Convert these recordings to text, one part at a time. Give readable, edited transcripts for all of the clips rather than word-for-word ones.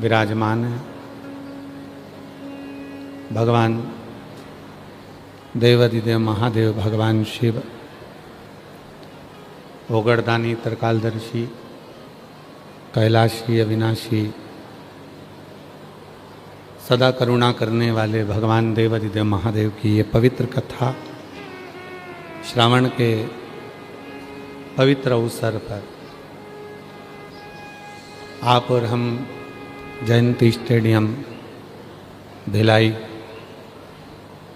विराजमान है। भगवान देवाधिदेव महादेव भगवान शिव, ओगड़दानी त्रिकालदर्शी, कैलाशी अविनाशी, सदा करुणा करने वाले भगवान देवाधिदेव महादेव की ये पवित्र कथा श्रावण के पवित्र अवसर पर आप और हम जयंती स्टेडियम भिलाई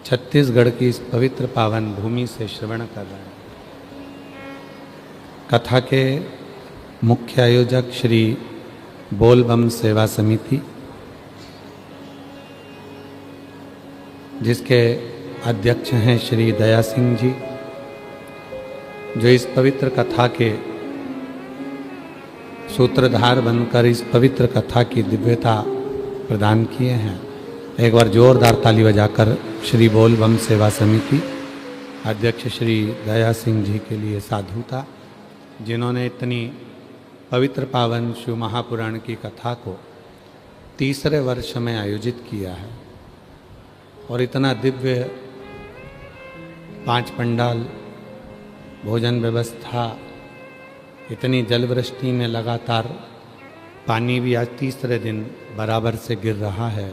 छत्तीसगढ़ की इस पवित्र पावन भूमि से श्रवण कर रहे हैं। कथा के मुख्य आयोजक श्री बोलबम सेवा समिति, जिसके अध्यक्ष हैं श्री दया सिंह जी, जो इस पवित्र कथा के सूत्रधार बनकर इस पवित्र कथा की दिव्यता प्रदान किए हैं। एक बार जोरदार ताली बजाकर श्री बोलबम सेवा समिति अध्यक्ष श्री दया सिंह जी के लिए साधुता, जिन्होंने इतनी पवित्र पावन शिव महापुराण की कथा को तीसरे वर्ष में आयोजित किया है और इतना दिव्य 5 पंडाल, भोजन व्यवस्था, इतनी जलवृष्टि में लगातार पानी भी आज तीसरे दिन बराबर से गिर रहा है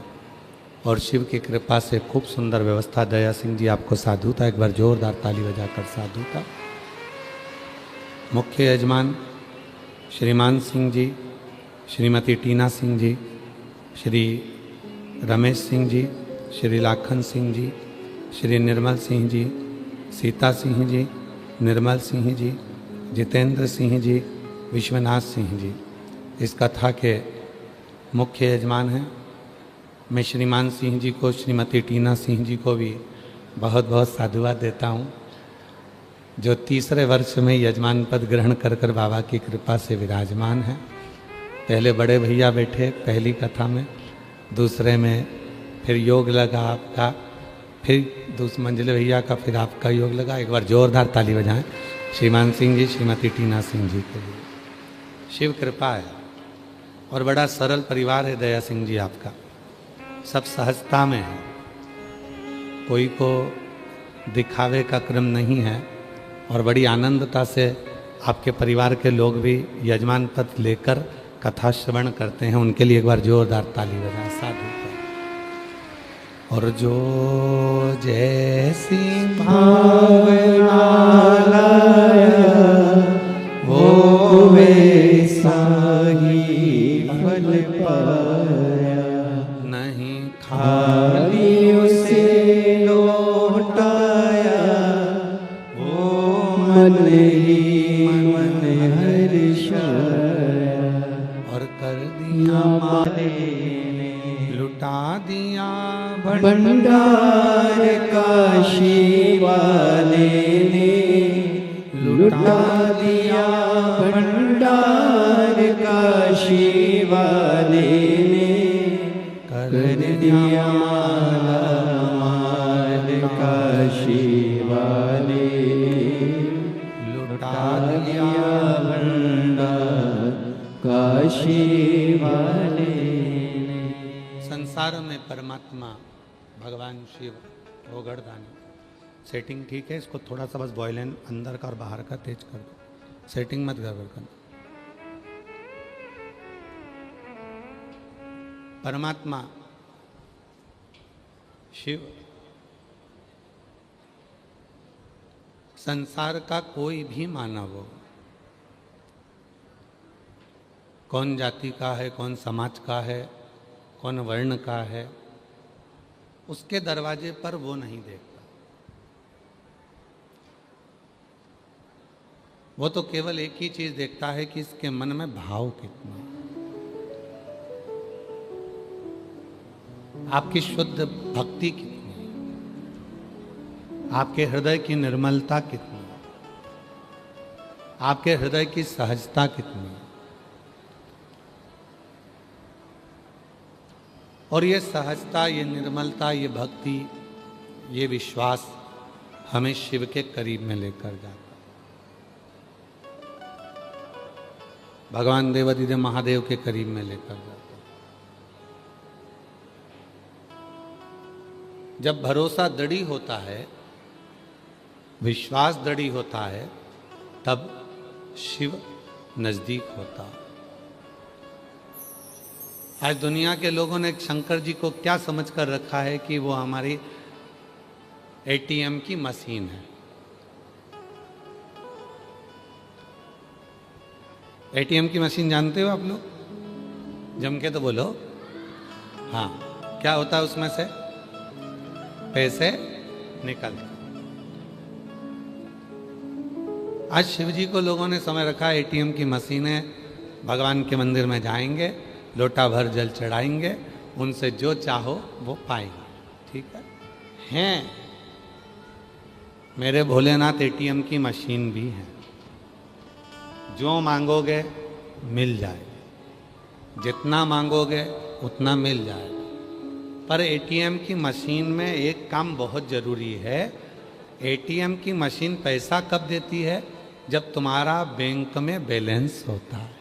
और शिव की कृपा से खूब सुंदर व्यवस्था। दया सिंह जी आपको साधुता, एक बार जोरदार ताली बजाकर साधुता। मुख्य यजमान श्रीमान सिंह जी, श्रीमती टीना सिंह जी, श्री रमेश सिंह जी, श्री लाखन सिंह जी, श्री निर्मल सिंह जी, सीता सिंह जी, निर्मल सिंह जी, जितेंद्र सिंह जी, विश्वनाथ सिंह जी इस कथा के मुख्य यजमान हैं। मैं श्रीमान सिंह जी को, श्रीमती टीना सिंह जी को भी बहुत बहुत साधुवाद देता हूँ, जो तीसरे वर्ष में यजमान पद ग्रहण कर कर बाबा की कृपा से विराजमान हैं। पहले बड़े भैया बैठे पहली कथा में, दूसरे में फिर योग लगा आपका, फिर मंजिले भैया का, फिर आपका योग लगा। एक बार जोरदार ताली बजाएं श्रीमान सिंह जी, श्रीमती टीना सिंह जी के लिए। शिव कृपा है और बड़ा सरल परिवार है दया सिंह जी आपका, सब सहजता में है, कोई को दिखावे का क्रम नहीं है और बड़ी आनंदता से आपके परिवार के लोग भी यजमान पद लेकर कथा श्रवण करते हैं। उनके लिए एक बार जोरदार ताली बजाएं साधु। और जो जैसी भावना लाया वो वैसा ही फल पाया, नहीं खाली उसे लौटाया वो मन ही मन हर्षाया। और कर दिया माले लुटा दिया भंडार काशी वाले ने, लुटा दिया भंडार काशी वाले ने, कर दिया माला माल काशी वाले, लुटा दिया भंडार काशी वाले। संसार में परमात्मा भगवान शिव ओगड़दानी। सेटिंग ठीक है, इसको थोड़ा सा बस बॉयलेन अंदर का और बाहर का तेज कर दो, सेटिंग मत गड़बड़ करना। परमात्मा शिव संसार का कोई भी मानव हो, कौन जाति का है, कौन समाज का है, कौन वर्ण का है, उसके दरवाजे पर वो नहीं देखता। वो तो केवल एक ही चीज देखता है कि इसके मन में भाव कितना, आपकी शुद्ध भक्ति कितनी, आपके हृदय की निर्मलता कितनी, आपके हृदय की सहजता कितनी। और ये सहजता, ये निर्मलता, ये भक्ति, ये विश्वास हमें शिव के करीब में लेकर जाता। भगवान देवाधिदेव महादेव के करीब में लेकर जाते हैं। जब भरोसा दृढ़ होता है, विश्वास दृढ़ होता है, तब शिव नजदीक होता है। आज दुनिया के लोगों ने शंकर जी को क्या समझकर रखा है कि वो हमारी एटीएम की मशीन है। एटीएम की मशीन जानते हो आप लोग? जम के तो बोलो। हाँ, क्या होता है उसमें से? पैसे निकलते। आज शिव जी को लोगों ने समझ रखा है एटीएम की मशीन है। भगवान के मंदिर में जाएंगे, लोटा भर जल चढ़ाएंगे, उनसे जो चाहो वो पाएंगे। ठीक है? हैं मेरे भोलेनाथ एटीएम की मशीन भी है। जो मांगोगे मिल जाएगा, जितना मांगोगे उतना मिल जाएगा। पर एटीएम की मशीन में एक काम बहुत ज़रूरी है। एटीएम की मशीन पैसा कब देती है? जब तुम्हारा बैंक में बैलेंस होता है।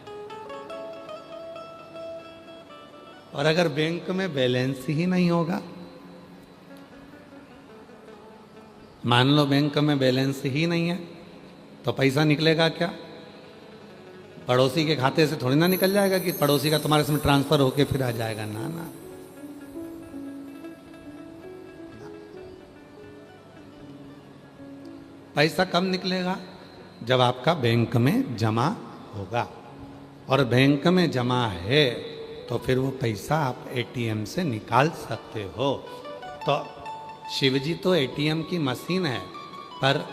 और अगर बैंक में बैलेंस ही नहीं होगा, मान लो बैंक में बैलेंस ही नहीं है, तो पैसा निकलेगा क्या? पड़ोसी के खाते से थोड़ी ना निकल जाएगा कि पड़ोसी का तुम्हारे इसमें ट्रांसफर होके फिर आ जाएगा। ना ना, पैसा कब निकलेगा? जब आपका बैंक में जमा होगा। और बैंक में जमा है तो फिर वो पैसा आप एटीएम से निकाल सकते हो। तो शिवजी तो एटीएम की मशीन है, पर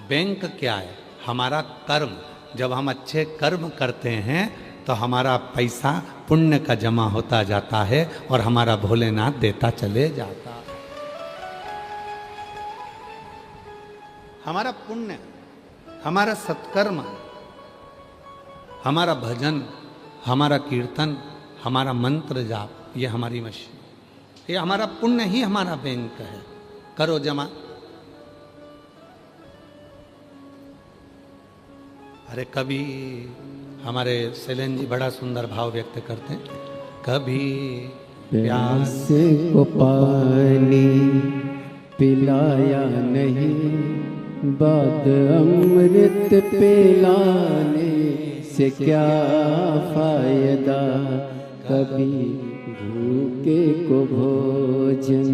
बैंक क्या है? हमारा कर्म। जब हम अच्छे कर्म करते हैं तो हमारा पैसा पुण्य का जमा होता जाता है और हमारा भोलेनाथ देता चले जाता है। हमारा पुण्य, हमारा सत्कर्म, हमारा भजन, हमारा कीर्तन, हमारा मंत्र जाप, ये हमारी मशीन, ये हमारा पुण्य ही हमारा बैंक है। करो जमा। अरे कभी हमारे शैलेंद्र जी बड़ा सुंदर भाव व्यक्त करते हैं। कभी प्यास को पानी पिलाया नहीं, बाद अमृत पिलाने से क्या फायदा। कभी भूखे को भोजन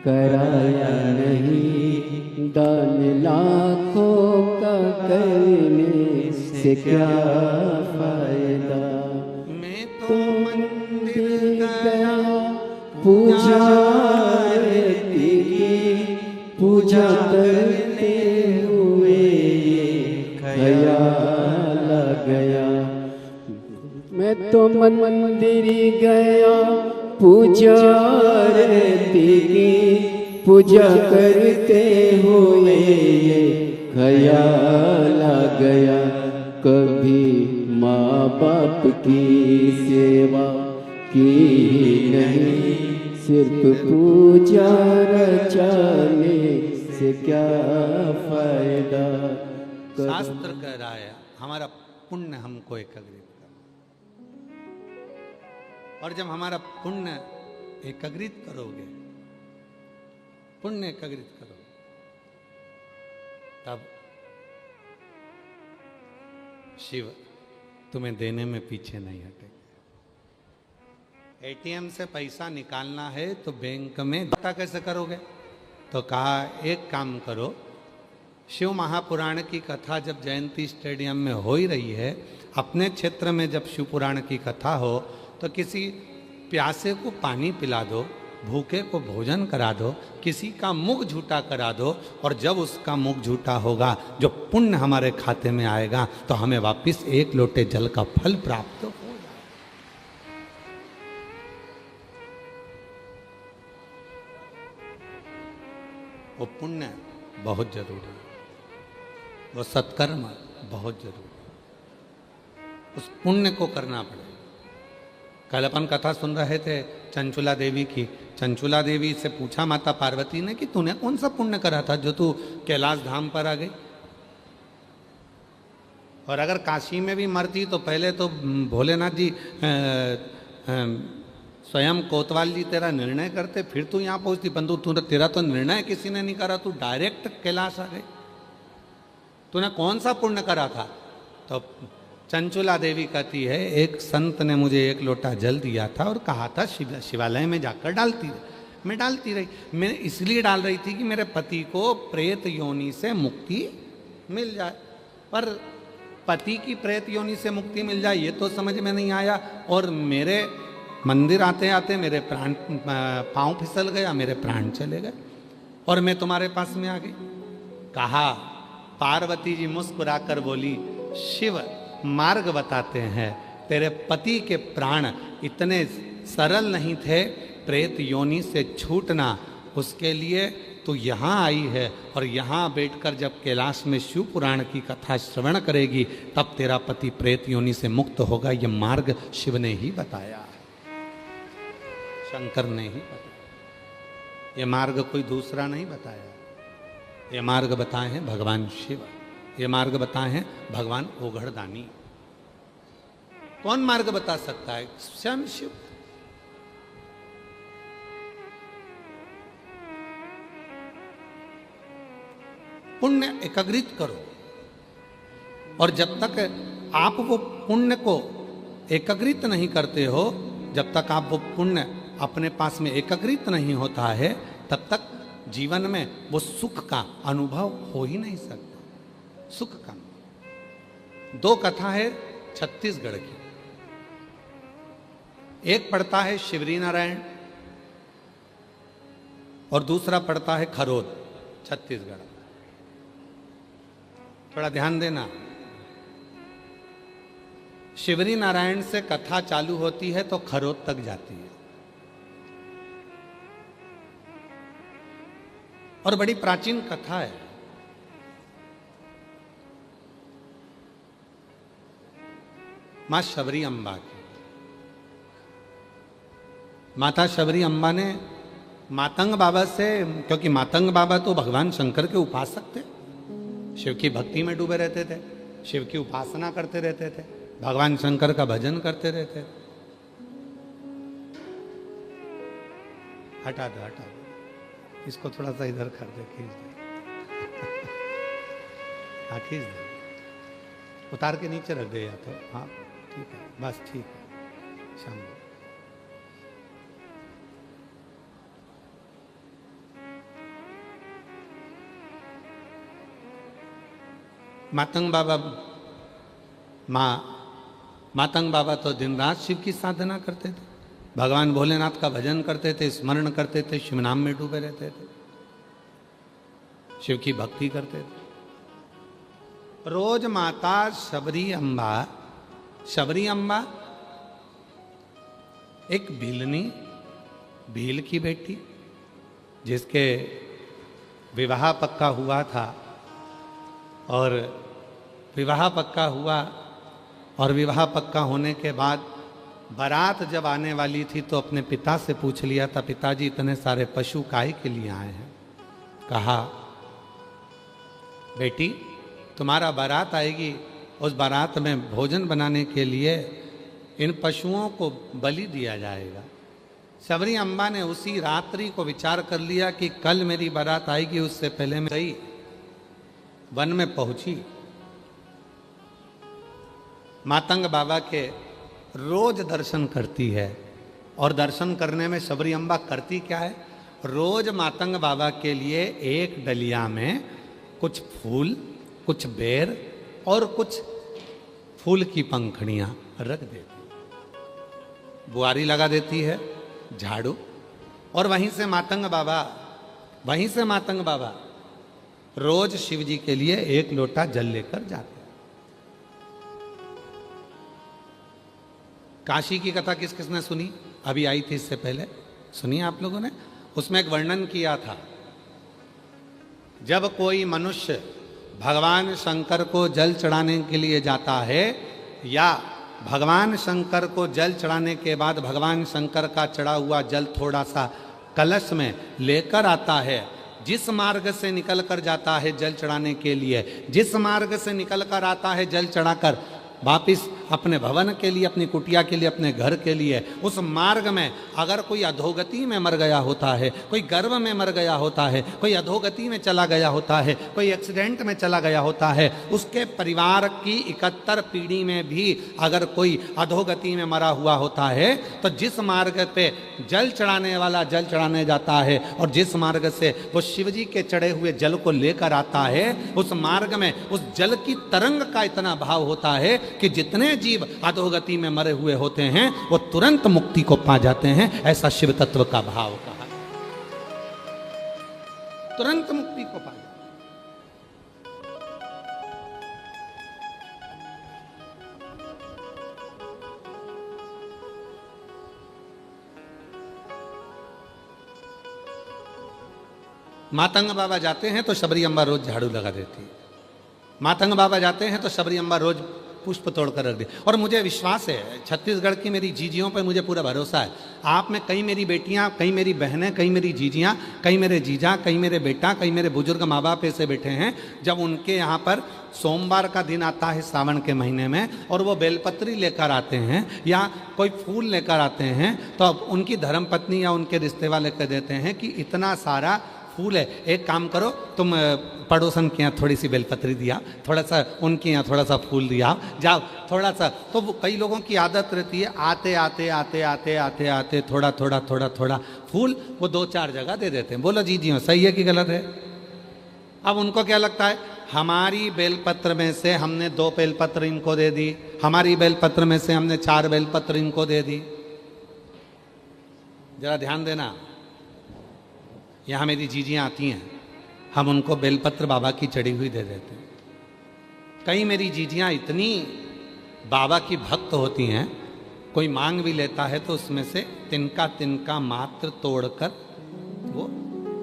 कराया नहीं, दान लाखों का करने से क्या फायदा। मैं तो मंदिर गया पूजा पूजा करते हुए ख्याल आ गया। मैं तो मंदिर गया पूजा पूजा करते हुए ख्याल आ गया। कभी माँ बाप की सेवा की नहीं, सिर्फ पूजा रचाने से क्या फायदा। शास्त्र कह रहा है हमारा पुण्य हमको एकाग्रित कर। और जब हमारा पुण्य एकाग्रित करोगे, पुण्य एकाग्रित करोगे, तब शिव तुम्हें देने में पीछे नहीं हटेगा। एटीएम से पैसा निकालना है तो बैंक में जमा कैसे करोगे? तो कहा एक काम करो, शिव महापुराण की कथा जब जयंती स्टेडियम में हो ही रही है, अपने क्षेत्र में जब शिव पुराण की कथा हो तो किसी प्यासे को पानी पिला दो, भूखे को भोजन करा दो, किसी का मुख झूठा करा दो। और जब उसका मुख झूठा होगा, जो पुण्य हमारे खाते में आएगा, तो हमें वापस एक लोटे जल का फल प्राप्त हो। वो पुण्य बहुत जरूरी है, वो सत्कर्म बहुत जरूरी है। उस पुण्य को करना पड़ेगा। कल अपन कथा सुन रहे थे चंचुला देवी की। चंचुला देवी से पूछा माता पार्वती ने कि तूने कौन सा पुण्य करा था जो तू कैलाश धाम पर आ गई? और अगर काशी में भी मरती तो पहले तो भोलेनाथ जी स्वयं कोतवाल जी तेरा निर्णय करते, फिर तू यहाँ पहुँचती। परंतु तेरा तो निर्णय किसी ने नहीं करा, तू डायरेक्ट कैलाश आ गई। तूने कौन सा पुण्य करा था? तो चंचुला देवी कहती है, एक संत ने मुझे एक लोटा जल दिया था और कहा था शिवालय में जाकर डालती रही। मैं डालती रही। मैं इसलिए डाल रही थी कि मेरे पति को प्रेत योनि से मुक्ति मिल जाए। पर पति की प्रेत योनि से मुक्ति मिल जाए ये तो समझ में नहीं आया। और मेरे मंदिर आते आते मेरे प्राण पाँव फिसल गया, मेरे प्राण चले गए और मैं तुम्हारे पास में आ गई। कहा, पार्वती जी मुस्कुराकर बोली, शिव मार्ग बताते हैं, तेरे पति के प्राण इतने सरल नहीं थे प्रेत योनि से छूटना, उसके लिए तू यहाँ आई है और यहाँ बैठकर जब कैलाश में शिव पुराण की कथा श्रवण करेगी तब तेरा पति प्रेत योनि से मुक्त होगा। यह मार्ग शिव ने ही बताया, शंकर ने ही बताया। ये मार्ग कोई दूसरा नहीं बताया। ये मार्ग बताए हैं भगवान शिव, ये मार्ग बताए हैं भगवान ओघड़दानी। कौन मार्ग बता सकता है? स्वयं शिव। पुण्य एकाग्रित करो, और जब तक आप वो पुण्य को एकाग्रित नहीं करते हो, जब तक आप वो पुण्य अपने पास में एकाग्रित नहीं होता है, तब तक जीवन में वो सुख का अनुभव हो ही नहीं सकता। सुख का दो कथा है छत्तीसगढ़ की। एक पढ़ता है शिवरी नारायण और दूसरा पढ़ता है खरोद, छत्तीसगढ़। थोड़ा ध्यान देना। शिवरी नारायण से कथा चालू होती है तो खरोद तक जाती है, और बड़ी प्राचीन कथा है। मां शबरी अम्बा की। माता शबरी अम्बा ने मातंग बाबा से, क्योंकि मातंग बाबा तो भगवान शंकर के उपासक थे, शिव की भक्ति में डूबे रहते थे, शिव की उपासना करते रहते थे, भगवान शंकर का भजन करते रहते थे। हटा दो, हटा दो, इसको थोड़ा सा इधर कर दे, खींच दे। हाँ खींच दे, उतार के नीचे रख दे या तो। हाँ ठीक है, बस ठीक है। शाम मातंग बाबा, मातंग बाबा तो दिन रात शिव की साधना करते थे, भगवान भोलेनाथ का भजन करते थे, स्मरण करते थे, शिव नाम में डूबे रहते थे, शिव की भक्ति करते थे। रोज माता शबरी अम्बा, शबरी अम्बा एक भीलनी, भील की बेटी, जिसके विवाह पक्का हुआ था, और विवाह पक्का हुआ, और विवाह पक्का होने के बाद बारात जब आने वाली थी तो अपने पिता से पूछ लिया था, पिताजी इतने सारे पशु काहे के लिए आए हैं? कहा, बेटी तुम्हारा बारात आएगी, उस बारात में भोजन बनाने के लिए इन पशुओं को बलि दिया जाएगा। शबरी अम्बा ने उसी रात्रि को विचार कर लिया कि कल मेरी बारात आएगी, उससे पहले मैं गई, वन में पहुंची। मातंग बाबा के रोज दर्शन करती है, और दर्शन करने में शबरी अम्बा करती क्या है, रोज मातंग बाबा के लिए एक डलिया में कुछ फूल, कुछ बेर और कुछ फूल की पंखड़ियां रख देती, बुआरी लगा देती है, झाड़ू, और वहीं से मातंग बाबा रोज शिव जी के लिए एक लोटा जल लेकर जाते हैं। काशी की कथा किस किसने सुनी? अभी आई थी इससे पहले, सुनी आप लोगों ने? उसमें एक वर्णन किया था, जब कोई मनुष्य भगवान शंकर को जल चढ़ाने के लिए जाता है, या भगवान शंकर को जल चढ़ाने के बाद भगवान शंकर का चढ़ा हुआ जल थोड़ा सा कलश में लेकर आता है, जिस मार्ग से निकल कर जाता है जल चढ़ाने के लिए, जिस मार्ग से निकल कर आता है जल चढ़ाकर वापिस अपने भवन के लिए, अपनी कुटिया के लिए, अपने घर के लिए, उस मार्ग में अगर कोई अधोगति में मर गया होता है, कोई गर्भ में मर गया होता है, कोई अधोगति में चला गया होता है, कोई एक्सीडेंट में चला गया होता है, उसके परिवार की 71 पीढ़ी में भी अगर कोई अधोगति में मरा हुआ होता है, तो जिस मार्ग पे जल चढ़ाने वाला जल चढ़ाने जाता है और जिस मार्ग से वो शिव जी के चढ़े हुए जल को लेकर आता है, उस मार्ग में उस जल की तरंग का इतना भाव होता है कि जितने जीव अधोगति में मरे हुए होते हैं वो तुरंत मुक्ति को पा जाते हैं। ऐसा शिव तत्व का भाव कहा, तुरंत मुक्ति को पा जाते। मातंग बाबा जाते हैं तो शबरी अम्बा रोज झाड़ू लगा देती है। मातंग बाबा जाते हैं तो शबरी अम्बा रोज पुष्प तोड़कर रख दे। और मुझे विश्वास है, छत्तीसगढ़ की मेरी जीजियों पर मुझे पूरा भरोसा है। आप में कई मेरी बेटियां, कई मेरी बहनें, कई मेरी जीजियां, कई मेरे जीजा, कई मेरे बेटा, कई मेरे बुजुर्ग माँ बाप ऐसे बैठे हैं, जब उनके यहाँ पर सोमवार का दिन आता है सावन के महीने में और वो बेलपत्री लेकर आते हैं या कोई फूल लेकर आते हैं, तो अब उनकी धर्मपत्नी या उनके रिश्ते वाले कह देते हैं कि इतना सारा फूल है, एक काम करो तुम पड़ोसन के यहाँ थोड़ी सी बेलपत्री दिया, थोड़ा सा उनके यहाँ थोड़ा सा फूल दिया, जाओ थोड़ा सा। तो वो कई लोगों की आदत रहती है, आते आते आते आते आते आते थोड़ा थोड़ा थोड़ा थोड़ा फूल वो 2-4 जगह दे देते हैं। बोलो जी जी सही है कि गलत है? अब उनको क्या लगता है, हमारी बेलपत्र में से हमने 2 बेलपत्र इनको दे दी, हमारी बेलपत्र में से हमने 4 बेलपत्र इनको दे दी। जरा ध्यान देना, यहाँ मेरी जीजियाँ आती हैं, हम उनको बेलपत्र बाबा की चढ़ी हुई दे देते हैं। कई मेरी जीजियाँ इतनी बाबा की भक्त होती हैं, कोई मांग भी लेता है तो उसमें से तिनका तिनका मात्र तोड़कर वो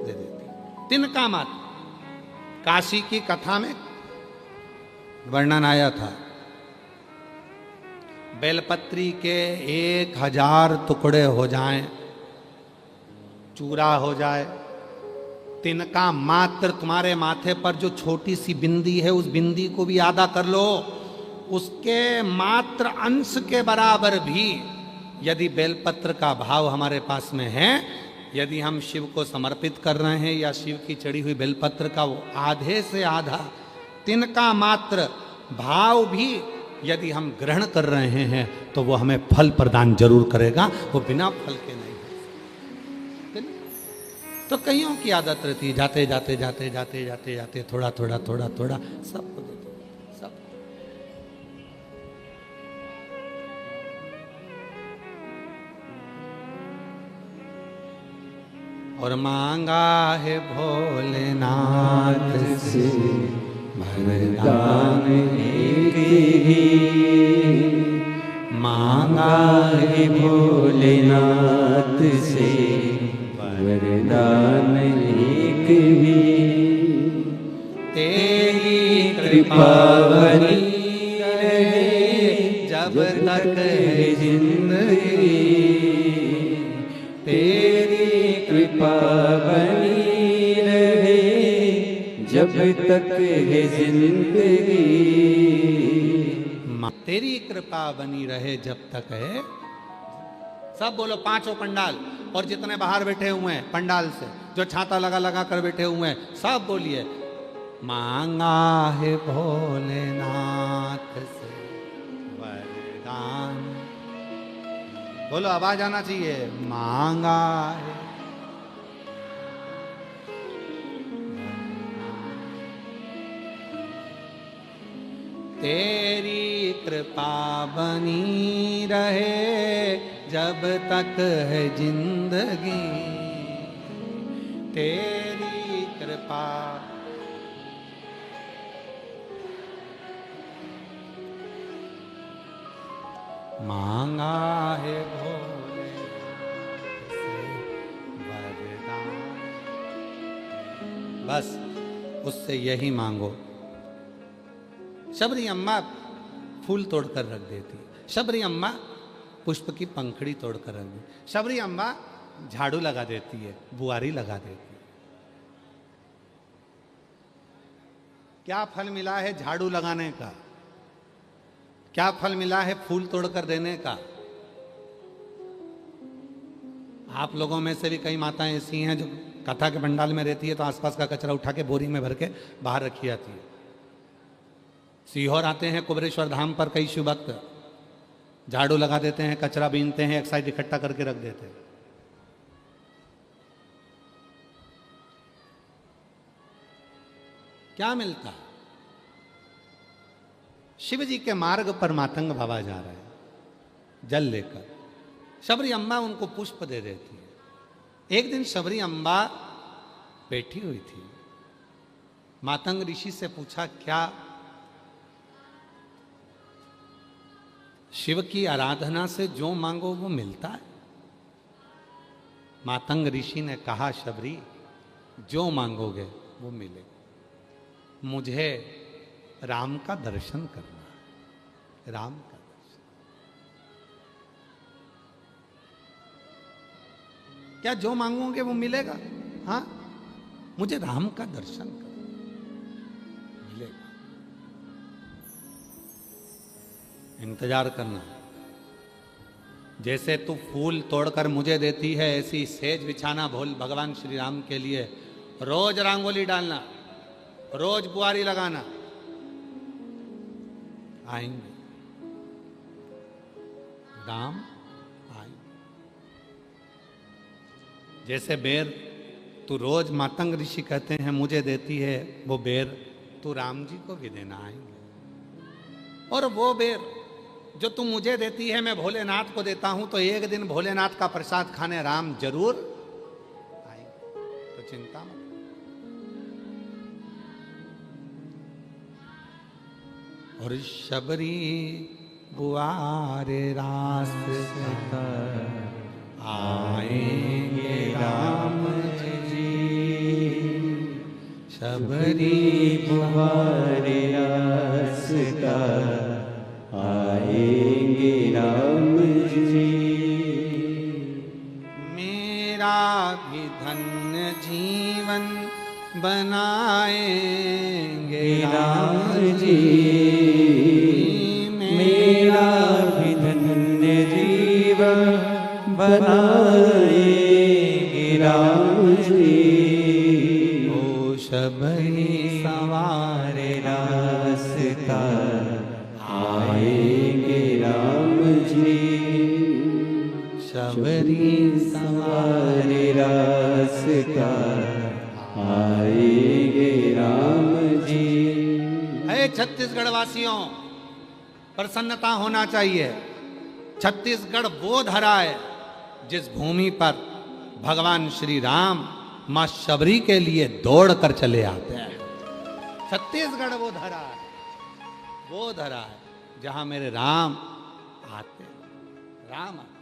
दे देते हैं। तिनका मात्र। काशी की कथा में वर्णन आया था, बेलपत्री के 1000 टुकड़े हो जाएं, चूरा हो जाए, तिनका मात्र तुम्हारे माथे पर जो छोटी सी बिंदी है उस बिंदी को भी आधा कर लो, उसके मात्र अंश के बराबर भी यदि बेलपत्र का भाव हमारे पास में है, यदि हम शिव को समर्पित कर रहे हैं या शिव की चढ़ी हुई बेलपत्र का वो आधे से आधा तिनका मात्र भाव भी यदि हम ग्रहण कर रहे हैं तो वो हमें फल प्रदान जरूर करेगा, वो बिना फल के नहीं। तो कईयों की आदत रहती है, जाते जाते जाते जाते जाते जाते थोड़ा थोड़ा थोड़ा थोड़ा सब सब। और मांगा है भोलेनाथ से वरदान एक ही, मांगा है भोलेनाथ से वरदान एक ही। तेरी कृपा बनी रहे जब तक है जिंदगी, तेरी कृपा बनी रहे जब तक है जिंदगी। तेरी कृपा बनी रहे जब तक है। सब बोलो, 5 पंडाल और जितने बाहर बैठे हुए हैं पंडाल से, जो छाता लगा लगा कर बैठे हुए हैं, सब बोलिए, मांगा है भोलेनाथ से वरदान। बोलो, आवाज आना चाहिए, मांगा है। तेरी कृपा बनी रहे जब तक है जिंदगी, तेरी कृपा। मांगा है भोले से वरदान। बस उससे यही मांगो। शबरी अम्मा फूल तोड़कर रख देती, शबरी अम्मा पुष्प की पंखड़ी तोड़कर रख देती, शबरी अम्मा झाड़ू लगा देती है, बुआरी लगा देती है। क्या फल मिला है झाड़ू लगाने का? क्या फल मिला है फूल तोड़कर देने का? आप लोगों में से भी कई माताएं ऐसी हैं जो कथा के पंडाल में रहती है तो आसपास का कचरा उठा के बोरी में भर के बाहर रखी जाती है। सीहोर आते हैं कुबरेश्वर धाम पर कई शिव भक्त, झाड़ू लगा देते हैं, कचरा बीनते हैं, एक साइड इकट्ठा करके रख देते हैं। क्या मिलता? शिव जी के मार्ग पर मातंग बाबा जा रहे हैं जल लेकर, शबरी अम्बा उनको पुष्प दे देती है। एक दिन शबरी अम्बा बैठी हुई थी, मातंग ऋषि से पूछा, क्या शिव की आराधना से जो मांगो वो मिलता है? मातंग ऋषि ने कहा, शबरी जो मांगोगे वो मिलेगा, मुझे राम का दर्शन करना है, राम का दर्शन। क्या जो मांगोगे वो मिलेगा? हाँ, मुझे राम का दर्शन करना मिलेगा, इंतजार करना। जैसे तू फूल तोड़कर मुझे देती है, ऐसी सेज बिछाना भोल भगवान श्री राम के लिए, रोज रंगोली डालना, रोज बुआरी लगाना, आएंगे राम आएंगे। जैसे बेर तू रोज मातंग ऋषि कहते हैं मुझे देती है, वो बेर तू राम जी को भी देना आएंगे। और वो बेर जो तू मुझे देती है मैं भोलेनाथ को देता हूं, तो एक दिन भोलेनाथ का प्रसाद खाने राम जरूर आएंगे, तो चिंता मत। और शबरी बुआरे रास्ता आएंगे राम जी, शबरी बुआरे रास्ता आएंगे राम जी। मेरा भी धन्य जीवन बनाएंगे राम जी, मेरा भी धन्य जीवन बनाएंगे राम जी। ओ शबरी सवारे रास्ता आएंगे राम जी, शबरी सवारे रास्ता आएंगे राम जी। है छत्तीसगढ़ वासियों, प्रसन्नता होना चाहिए। छत्तीसगढ़ वो धरा है जिस भूमि पर भगवान श्री राम मां शबरी के लिए दौड़ कर चले आते हैं। छत्तीसगढ़ वो धरा है, वो धरा है जहां मेरे राम आते हैं, राम आते।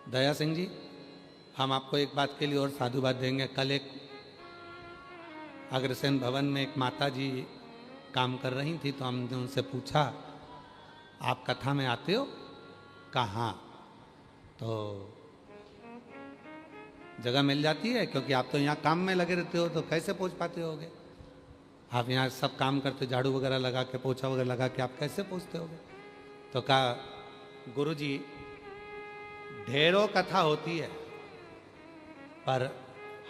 दया सिंह जी, हम आपको एक बात के लिए और साधुवाद देंगे। कल एक अग्रसेन भवन में एक माता जी काम कर रही थी, तो हमने उनसे पूछा, आप कथा में आते हो? कहाँ? तो जगह मिल जाती है, क्योंकि आप तो यहाँ काम में लगे रहते हो, तो कैसे पहुँच पाते होगे? आप यहाँ सब काम करते, झाड़ू वगैरह लगा के, पोछा वगैरह लगा के, आप कैसे पहुँचते होगे? तो कहा, गुरुजी ढेरों कथा होती है, पर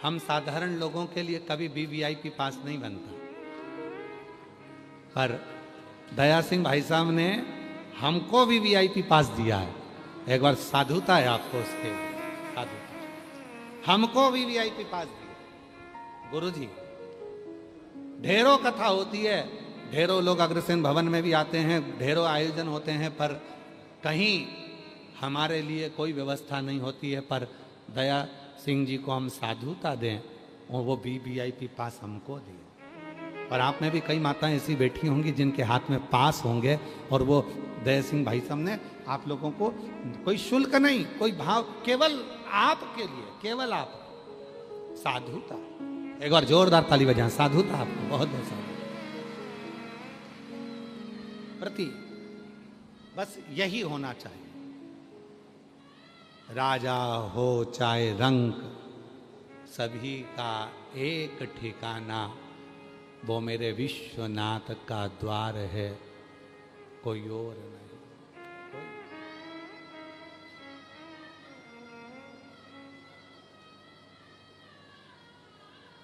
हम साधारण लोगों के लिए कभी वीवीआईपी पास नहीं बनता। पर दया सिंह भाई साहब ने हमको वीवीआईपी पास दिया है। एक बार साधुता है आपको उसके, साधुता। हमको वीवीआईपी पास दिया। गुरुजी ढेरों कथा होती है, ढेरों लोग अग्रसेन भवन में भी आते हैं, ढेरों आयोजन होते हैं, पर कहीं हमारे लिए कोई व्यवस्था नहीं होती है। पर दया सिंह जी को हम साधुता दें और वो वीवीआईपी पास हमको दें। और आप में भी कई माताएं ऐसी बैठी होंगी जिनके हाथ में पास होंगे, और वो दया सिंह भाई साहब ने आप लोगों को कोई शुल्क नहीं, कोई भाव, केवल आपके लिए, केवल आप, साधुता। एक बार जोरदार ताली बजाएं, साधुता आपको बहुत बहुत साधुता। प्रति बस यही होना चाहिए। राजा हो चाहे रंक, सभी का एक ठिकाना, वो मेरे विश्वनाथ का द्वार है, कोई और नहीं।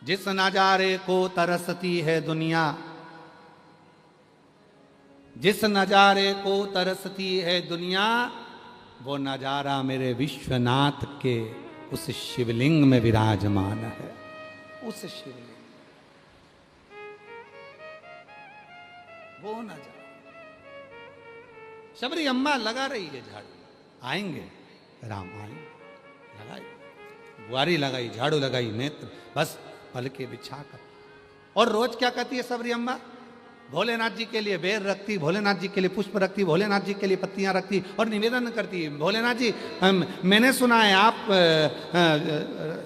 जिस नजारे को तरसती है दुनिया, जिस नजारे को तरसती है दुनिया, वो नजारा मेरे विश्वनाथ के उस शिवलिंग में विराजमान है। उस शिवलिंग, वो नजारा। शबरी अम्मा लगा रही है झाड़ू, आएंगे राम आएंगे, लगाई बुआरी, लगाई झाड़ू, लगाई नेत्र, बस पलके बिछाकर। और रोज क्या कहती है शबरी अम्मा? भोलेनाथ जी के लिए बेर रखती, भोलेनाथ जी के लिए पुष्प रखती, भोलेनाथ जी के लिए पत्तियां रखती और निवेदन करती, भोलेनाथ जी मैंने सुना है आप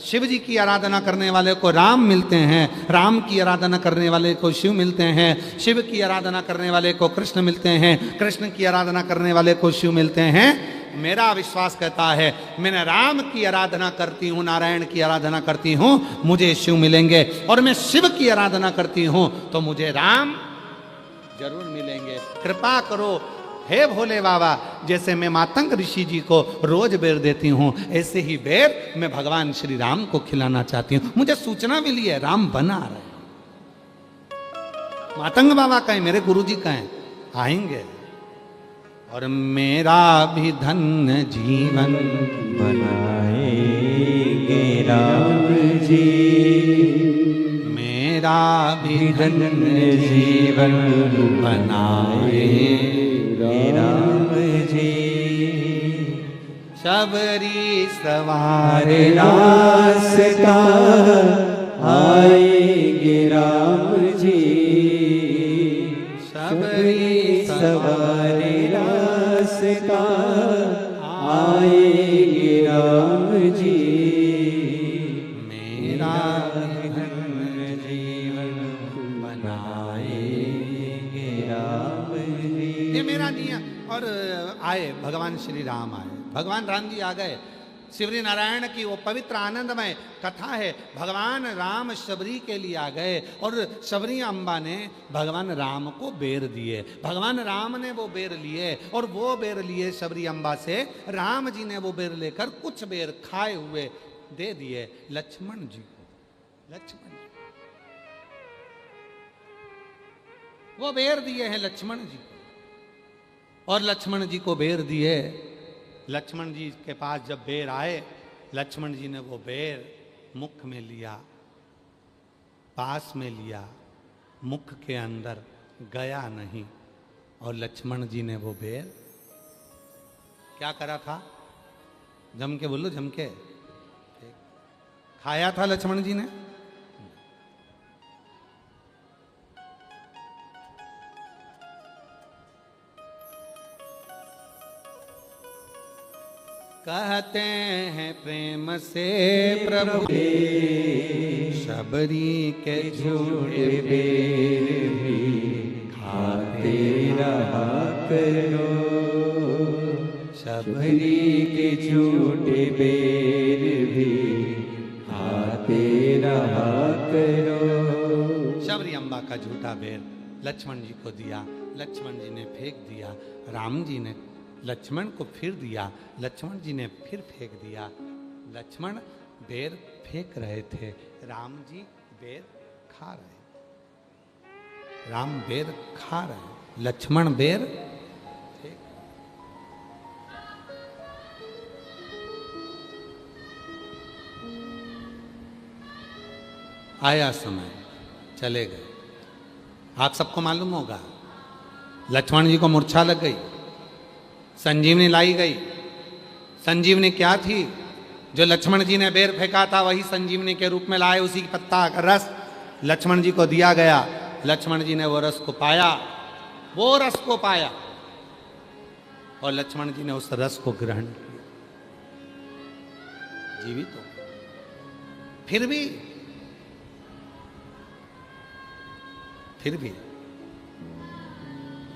शिव जी की आराधना करने वाले को राम मिलते हैं, राम की आराधना करने वाले को शिव मिलते हैं, शिव की आराधना करने वाले को कृष्ण मिलते हैं, कृष्ण की आराधना करने वाले को शिव मिलते हैं। मेरा विश्वास कहता है मैंने राम की आराधना करती हूँ, नारायण की आराधना करती हूँ, मुझे शिव मिलेंगे, और मैं शिव की आराधना करती हूँ तो मुझे राम जरूर मिलेंगे। कृपा करो हे भोले बाबा, जैसे मैं मातंग ऋषि जी को रोज बेर देती हूँ, ऐसे ही बेर मैं भगवान श्री राम को खिलाना चाहती हूँ। मुझे सूचना मिली है राम बना रहे, मातंग बाबा कहें, मेरे गुरुजी कहें आएंगे, और मेरा भी धन्य जीवन बनाएंगे राम जी, मेरा भी धन्य जीवन बनाएंगे राम जी। शबरी सवार रास्ता आएंगे राम जी, शबरी सवार रास्ता आएंगे राम जी, मेरा धन्य जीवन बनाएंगे राम जी। ये मेरा नियम। और आए भगवान श्री राम आए, भगवान राम जी आ गए। शिवरी नारायण की वो पवित्र आनंदमय कथा है। भगवान राम शबरी के लिए आ गए और शबरी अम्बा ने भगवान राम को बेर दिए। भगवान राम ने वो बेर लिए और वो बेर लिए शबरी अम्बा से। राम जी ने वो बेर लेकर कुछ बेर खाए हुए दे दिए लक्ष्मण जी को। लक्ष्मण जी वो बेर दिए हैं लक्ष्मण जी को, और लक्ष्मण जी को बेर दिए। लक्ष्मण जी के पास जब बेर आए, लक्ष्मण जी ने वो बेर मुख में लिया, पास में लिया, मुख के अंदर गया नहीं। और लक्ष्मण जी ने वो बेर क्या करा था? जम के बोलो, जम के खाया था लक्ष्मण जी ने। कहते हैं प्रेम से प्रभु शबरी के झूठे बेर भी खाते रहा करो, शबरी के झूठे बेर भी खाते रहा करो। शबरी अम्बा का झूठा बेर लक्ष्मण जी को दिया, लक्ष्मण जी ने फेंक दिया। राम जी ने लक्ष्मण को फिर दिया, लक्ष्मण जी ने फिर फेंक दिया। लक्ष्मण बेर फेंक रहे थे, राम जी बेर खा रहे। राम बेर खा रहे, लक्ष्मण बेर फेंक। आया समय, चले गए। आप सबको मालूम होगा लक्ष्मण जी को मूर्छा लग गई, संजीवनी लाई गई। संजीवनी क्या थी? जो लक्ष्मण जी ने बेर फेंका था वही संजीवनी के रूप में लाए, उसी पत्ता का रस लक्ष्मण जी को दिया गया। लक्ष्मण जी ने वो रस को पाया, वो रस को पाया, और लक्ष्मण जी ने उस रस को ग्रहण किया, जीवित हो। फिर भी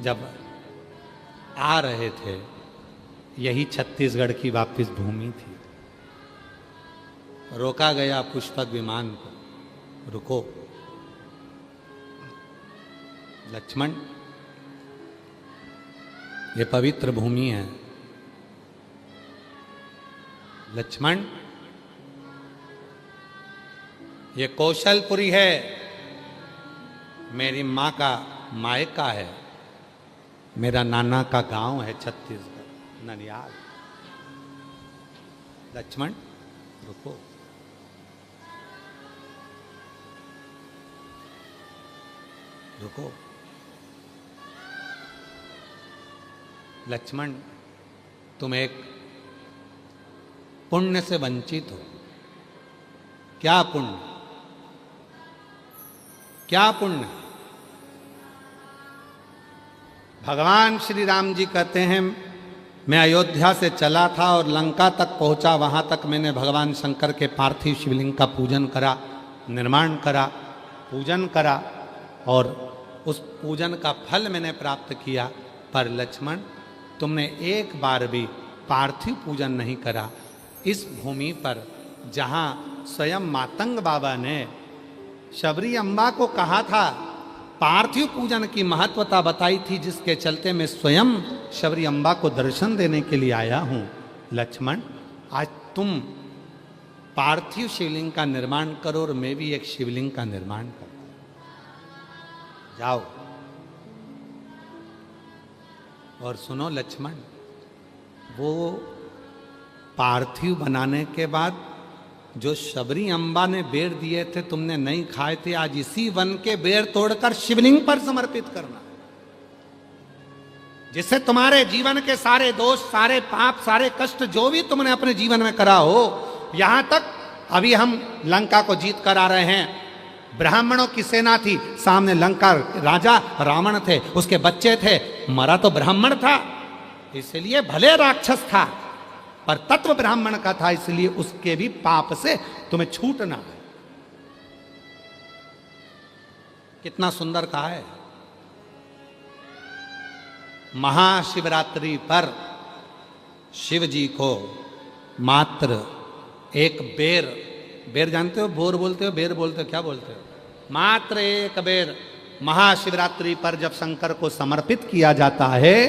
जब आ रहे थे, यही छत्तीसगढ़ की वापिस भूमि थी। रोका गया पुष्पक विमान को, रुको लक्ष्मण, ये पवित्र भूमि है। लक्ष्मण, ये कौशलपुरी है, मेरी माँ का मायका है, मेरा नाना का गांव है छत्तीसगढ़ ननियाल। लक्ष्मण रुको, रुको। लक्ष्मण, तुम एक पुण्य से वंचित हो। क्या पुण्य? क्या पुण्य? भगवान श्री राम जी कहते हैं, मैं अयोध्या से चला था और लंका तक पहुंचा, वहां तक मैंने भगवान शंकर के पार्थिव शिवलिंग का पूजन करा, निर्माण करा, पूजन करा और उस पूजन का फल मैंने प्राप्त किया। पर लक्ष्मण, तुमने एक बार भी पार्थिव पूजन नहीं करा। इस भूमि पर जहां स्वयं मातंग बाबा ने शबरी अम्बा को कहा था, पार्थिव पूजन की महत्वता बताई थी, जिसके चलते मैं स्वयं शबरी अम्बा को दर्शन देने के लिए आया हूं। लक्ष्मण, आज तुम पार्थिव शिवलिंग का निर्माण करो और मैं भी एक शिवलिंग का निर्माण करूं। जाओ। और सुनो लक्ष्मण, वो पार्थिव बनाने के बाद जो शबरी अम्बा ने बेर दिए थे, तुमने नहीं खाए थे, आज इसी वन के बेर तोड़कर शिवलिंग पर समर्पित करना, जिससे तुम्हारे जीवन के सारे दोष, सारे पाप, सारे कष्ट जो भी तुमने अपने जीवन में करा हो। यहां तक अभी हम लंका को जीत कर आ रहे हैं, ब्राह्मणों की सेना थी, सामने लंका राजा रावण थे, उसके बच्चे थे, मरा तो ब्राह्मण था, इसलिए भले राक्षस था पर तत्व ब्राह्मण का था, इसलिए उसके भी पाप से तुम्हें छूटना है। कितना सुंदर कहा है। महाशिवरात्रि पर शिव जी को मात्र एक बेर, बेर जानते हो, बोर बोलते हो, बेर बोलते हो, क्या बोलते हो, मात्र एक बेर महाशिवरात्रि पर जब शंकर को समर्पित किया जाता है,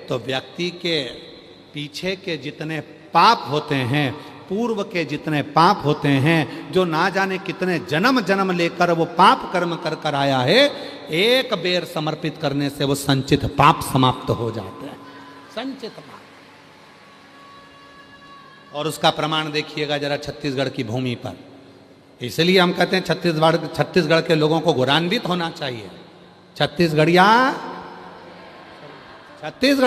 तो व्यक्ति के पीछे के जितने पाप होते हैं, पूर्व के जितने पाप होते हैं, जो ना जाने कितने जन्म जन्म लेकर वो पाप कर्म कर कर आया है, एक बेर समर्पित करने से वो संचित पाप समाप्त हो जाते हैं। संचित पाप। और उसका प्रमाण देखिएगा जरा छत्तीसगढ़ की भूमि पर। इसलिए हम कहते हैं छत्तीसगढ़ के लोगों को गौरवान्वित होना चाहिए। छत्तीसगढ़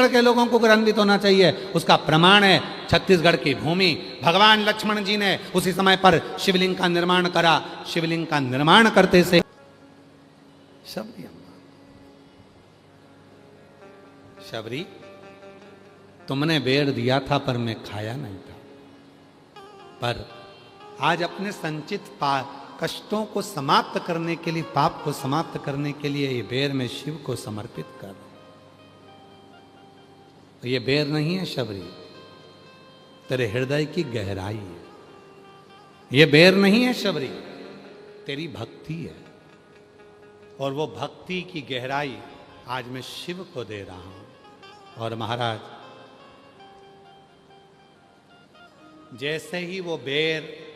के लोगों को गौरवान्वित होना चाहिए। उसका प्रमाण है छत्तीसगढ़ की भूमि। भगवान लक्ष्मण जी ने उसी समय पर शिवलिंग का निर्माण करा। शिवलिंग का निर्माण करते से शबरी अम्मा, शबरी तुमने बेर दिया था पर मैं खाया नहीं था, पर आज अपने संचित कष्टों को समाप्त करने के लिए, पाप को समाप्त करने के लिए ये बेर मैं शिव को समर्पित कर रहा हूं। ये बेर नहीं है शबरी, तेरे हृदय की गहराई है। ये बेर नहीं है शबरी, तेरी भक्ति है। और वो भक्ति की गहराई आज मैं शिव को दे रहा हूं। और महाराज, जैसे ही वो बेर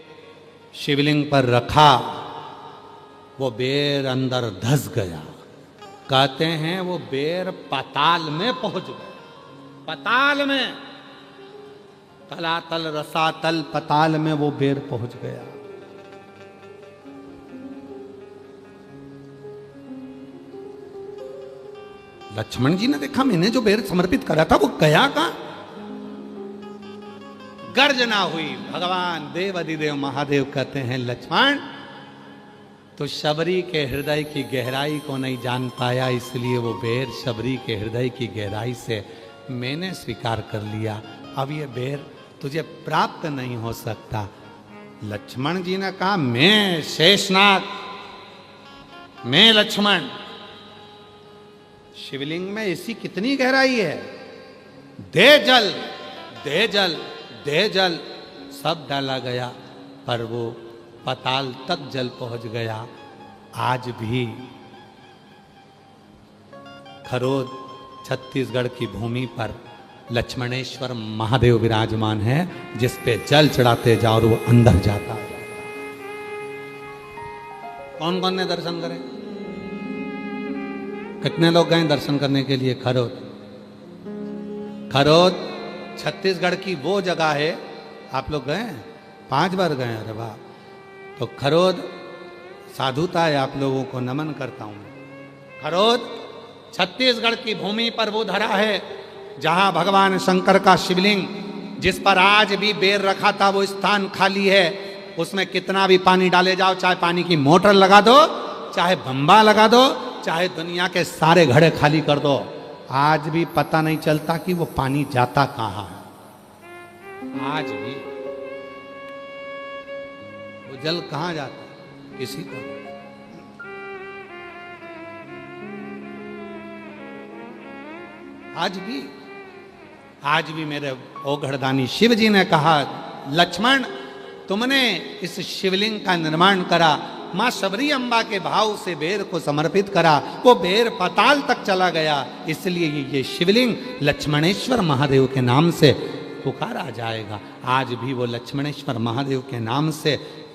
शिवलिंग पर रखा, वो बेर अंदर धस गया। कहते हैं वो बेर पाताल में पहुंच गया। पाताल में, तलातल रसातल पाताल में वो बेर पहुंच गया। लक्ष्मण जी ने देखा, मैंने जो बेर समर्पित करा था वो गया कहां? गर्जना हुई। भगवान देव अधिदेव महादेव कहते हैं, लक्ष्मण तो शबरी के हृदय की गहराई को नहीं जान पाया, इसलिए वो बेर शबरी के हृदय की गहराई से मैंने स्वीकार कर लिया। अब ये बेर तुझे प्राप्त नहीं हो सकता। लक्ष्मण जी ने कहा, मैं शेषनाग, मैं लक्ष्मण, शिवलिंग में ऐसी कितनी गहराई है दे जल दे जल दे जल, सब डाला गया पर वो पाताल तक जल पहुंच गया। आज भी खरोद छत्तीसगढ़ की भूमि पर लक्ष्मणेश्वर महादेव विराजमान है, जिस पे जल चढ़ाते जाओ और वो अंदर जाता है। कौन कौन ने दर्शन करे? कितने लोग गए दर्शन करने के लिए खरोद? खरोद छत्तीसगढ़ की वो जगह है, आप लोग गए? 5 बार गए? अरे वाह! तो खरोद साधुता है, आप लोगों को नमन करता हूं। खरोद छत्तीसगढ़ की भूमि पर वो धरा है जहां भगवान शंकर का शिवलिंग, जिस पर आज भी बेर रखा था, वो स्थान खाली है। उसमें कितना भी पानी डाले जाओ, चाहे पानी की मोटर लगा दो, चाहे बम्बा लगा दो, चाहे दुनिया के सारे घड़े खाली कर दो, आज भी पता नहीं चलता कि वो पानी जाता कहां है। आज भी वो जल कहां जाता है, किसी को नहीं। आज भी मेरे ओघड़दानी शिव जी ने कहा, लक्ष्मण तुमने इस शिवलिंग का निर्माण करा, मां शबरी अम्बा के भाव से बेर को समर्पित करा, वो बेर पाताल तक चला गया, इसलिए ये शिवलिंग लक्ष्मणेश्वर महादेव के नाम से पुकारा जाएगा। आज भी वो लक्ष्मणेश्वर महादेव के नाम से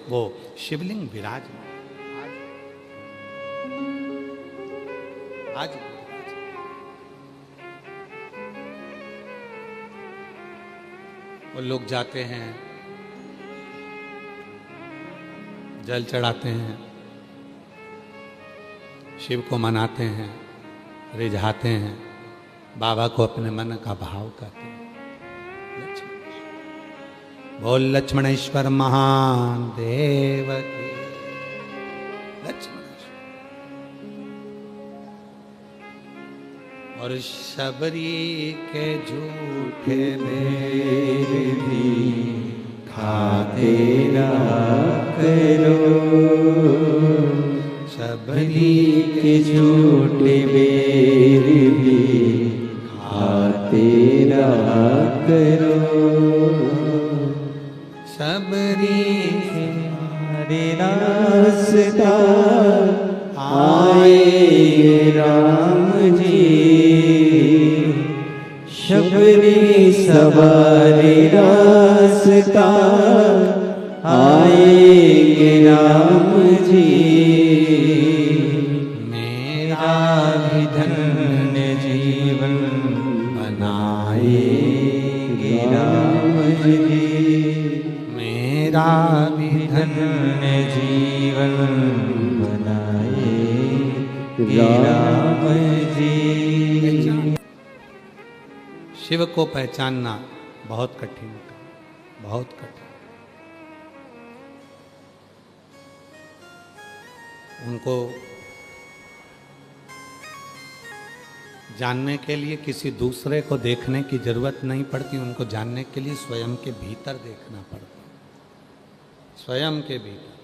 वो शिवलिंग विराजमान। आज वो लोग जाते हैं, जल चढ़ाते हैं, शिव को मनाते हैं, रिझाते हैं, बाबा को अपने मन का भाव करते हैं। बोल लक्ष्मणेश्वर महादेव की। लक्ष्मणेश्वर और शबरी के झूठे बेर भी खाते रहा करो, शबरी के झूठे बेर भी खाते रहा करो। शबरी हमारे रास्ता आए राम जी, शबरी सवारे रास्ता आएंगे राम जी। मेरा भी धन्य जीवन बनाएंगे राम जी, मेरा भी धन्य जीवन बनाएंगे राम जी। शिव को पहचानना बहुत कठिन था, बहुत कठिन। उनको जानने के लिए किसी दूसरे को देखने की जरूरत नहीं पड़ती, उनको जानने के लिए स्वयं के भीतर देखना पड़ता, स्वयं के भीतर।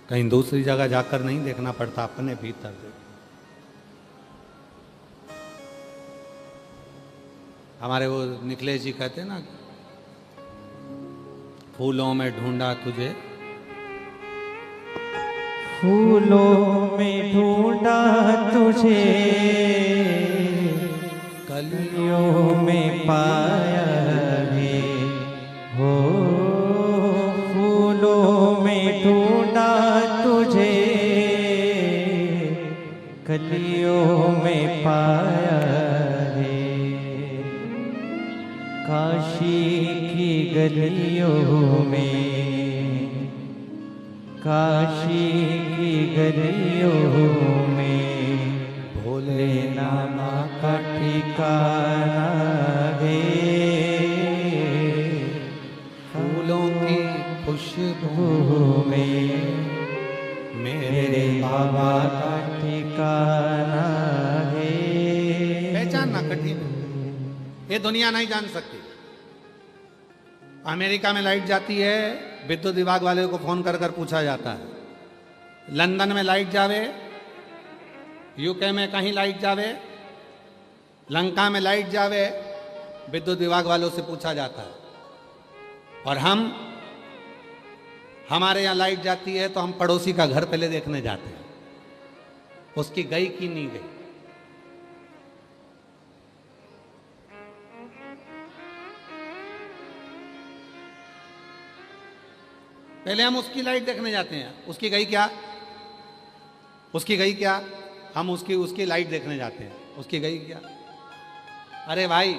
कहीं दूसरी जगह जाकर नहीं देखना पड़ता, अपने भीतर देखना। हमारे वो निखिलेश जी कहते हैं ना, फूलों में ढूंढा तुझे, फूलों में ढूंढा तुझे, कलियों में पाया है हो। फूलों में ढूंढा तुझे, कलियों में पाया है। काशी की गलियों में, काशी की गलियों में भोले नामा का ठिकाना है। फूलों की खुशबू में मेरे बाबा का ठिकाना है। पहचानना कठिन है, ये दुनिया नहीं जान सकती। अमेरिका में लाइट जाती है, विद्युत विभाग वाले को फोन कर कर पूछा जाता है। लंदन में लाइट जावे, यूके में कहीं लाइट जावे, लंका में लाइट जावे, विद्युत विभाग वालों से पूछा जाता है। और हमारे यहां लाइट जाती है तो हम पड़ोसी का घर पहले देखने जाते हैं, उसकी गई कि नहीं गई। पहले हम उसकी लाइट देखने जाते हैं, उसकी गई क्या, उसकी गई क्या, हम उसकी लाइट देखने जाते हैं, उसकी गई क्या। अरे भाई,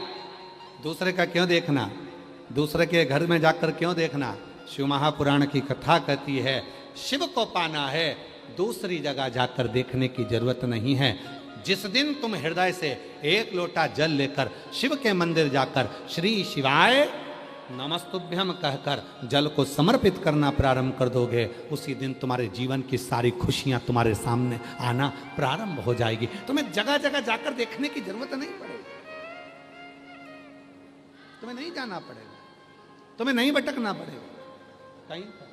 दूसरे का क्यों देखना, दूसरे के घर में जाकर क्यों देखना। शिव महापुराण की कथा कहती है शिव को पाना है, दूसरी जगह जाकर देखने की जरूरत नहीं है। जिस दिन तुम हृदय से एक लोटा जल लेकर शिव के मंदिर जाकर श्री शिवाय नमस्तुभ्यम कहकर जल को समर्पित करना प्रारंभ कर दोगे, उसी दिन तुम्हारे जीवन की सारी खुशियां तुम्हारे सामने आना प्रारंभ हो जाएगी। तुम्हें जगह जगह जाकर देखने की जरूरत नहीं पड़ेगी, तुम्हें नहीं जाना पड़ेगा, तुम्हें नहीं भटकना पड़ेगा कहीं पर।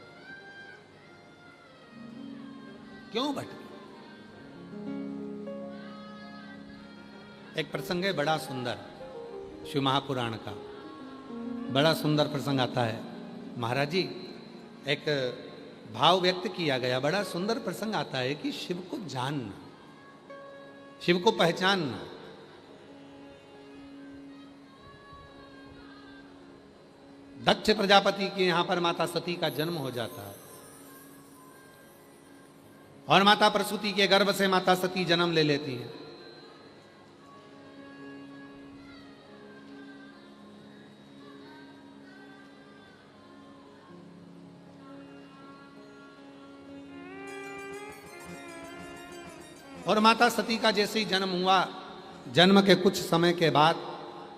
क्यों भटके। एक प्रसंग है बड़ा सुंदर, शिव महापुराण का बड़ा सुंदर प्रसंग आता है। महाराज जी, एक भाव व्यक्त किया गया, बड़ा सुंदर प्रसंग आता है कि शिव को जानना, शिव को पहचानना। दक्ष प्रजापति के यहां पर माता सती का जन्म हो जाता है और माता प्रसूति के गर्भ से माता सती जन्म ले लेती है। और माता सती का जैसे ही जन्म हुआ, जन्म के कुछ समय के बाद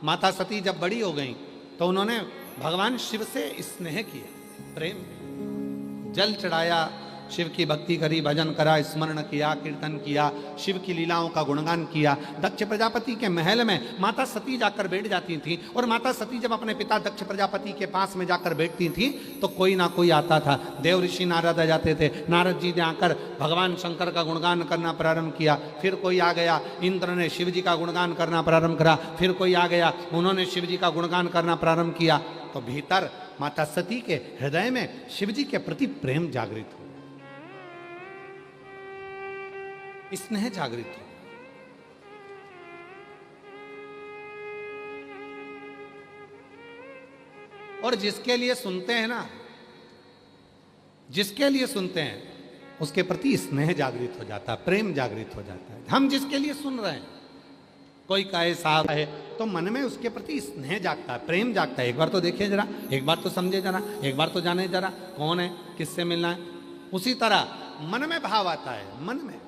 माता सती जब बड़ी हो गई तो उन्होंने भगवान शिव से स्नेह किया, प्रेम, जल चढ़ाया, शिव की भक्ति करी, भजन करा, स्मरण किया, कीर्तन किया, शिव की लीलाओं का गुणगान किया। दक्ष प्रजापति के महल में माता सती जाकर बैठ जाती थी और माता सती जब अपने पिता दक्ष प्रजापति के पास में जाकर बैठती थी तो कोई ना कोई आता था। देव ऋषि नारद आ जाते थे, नारद जी ने आकर भगवान शंकर का गुणगान करना प्रारंभ किया। फिर कोई आ गया, इंद्र ने शिव जी का गुणगान करना प्रारंभ करा। फिर कोई आ गया, उन्होंने शिव जी का गुणगान करना प्रारंभ किया। तो भीतर माता सती के हृदय में शिव जी के प्रति प्रेम जागृत हो, स्नेह जागृत हो। और जिसके लिए सुनते हैं ना, जिसके लिए सुनते हैं उसके प्रति स्नेह जागृत हो जाता है, प्रेम जागृत हो जाता है। हम जिसके लिए सुन रहे हैं, कोई कहे साहब है तो मन में उसके प्रति स्नेह जागता है, प्रेम जागता है। एक बार तो देखिए जरा, एक बार तो समझे जरा, एक बार तो जाने जरा कौन है, किससे मिलना है। उसी तरह मन में भाव आता है, मन में।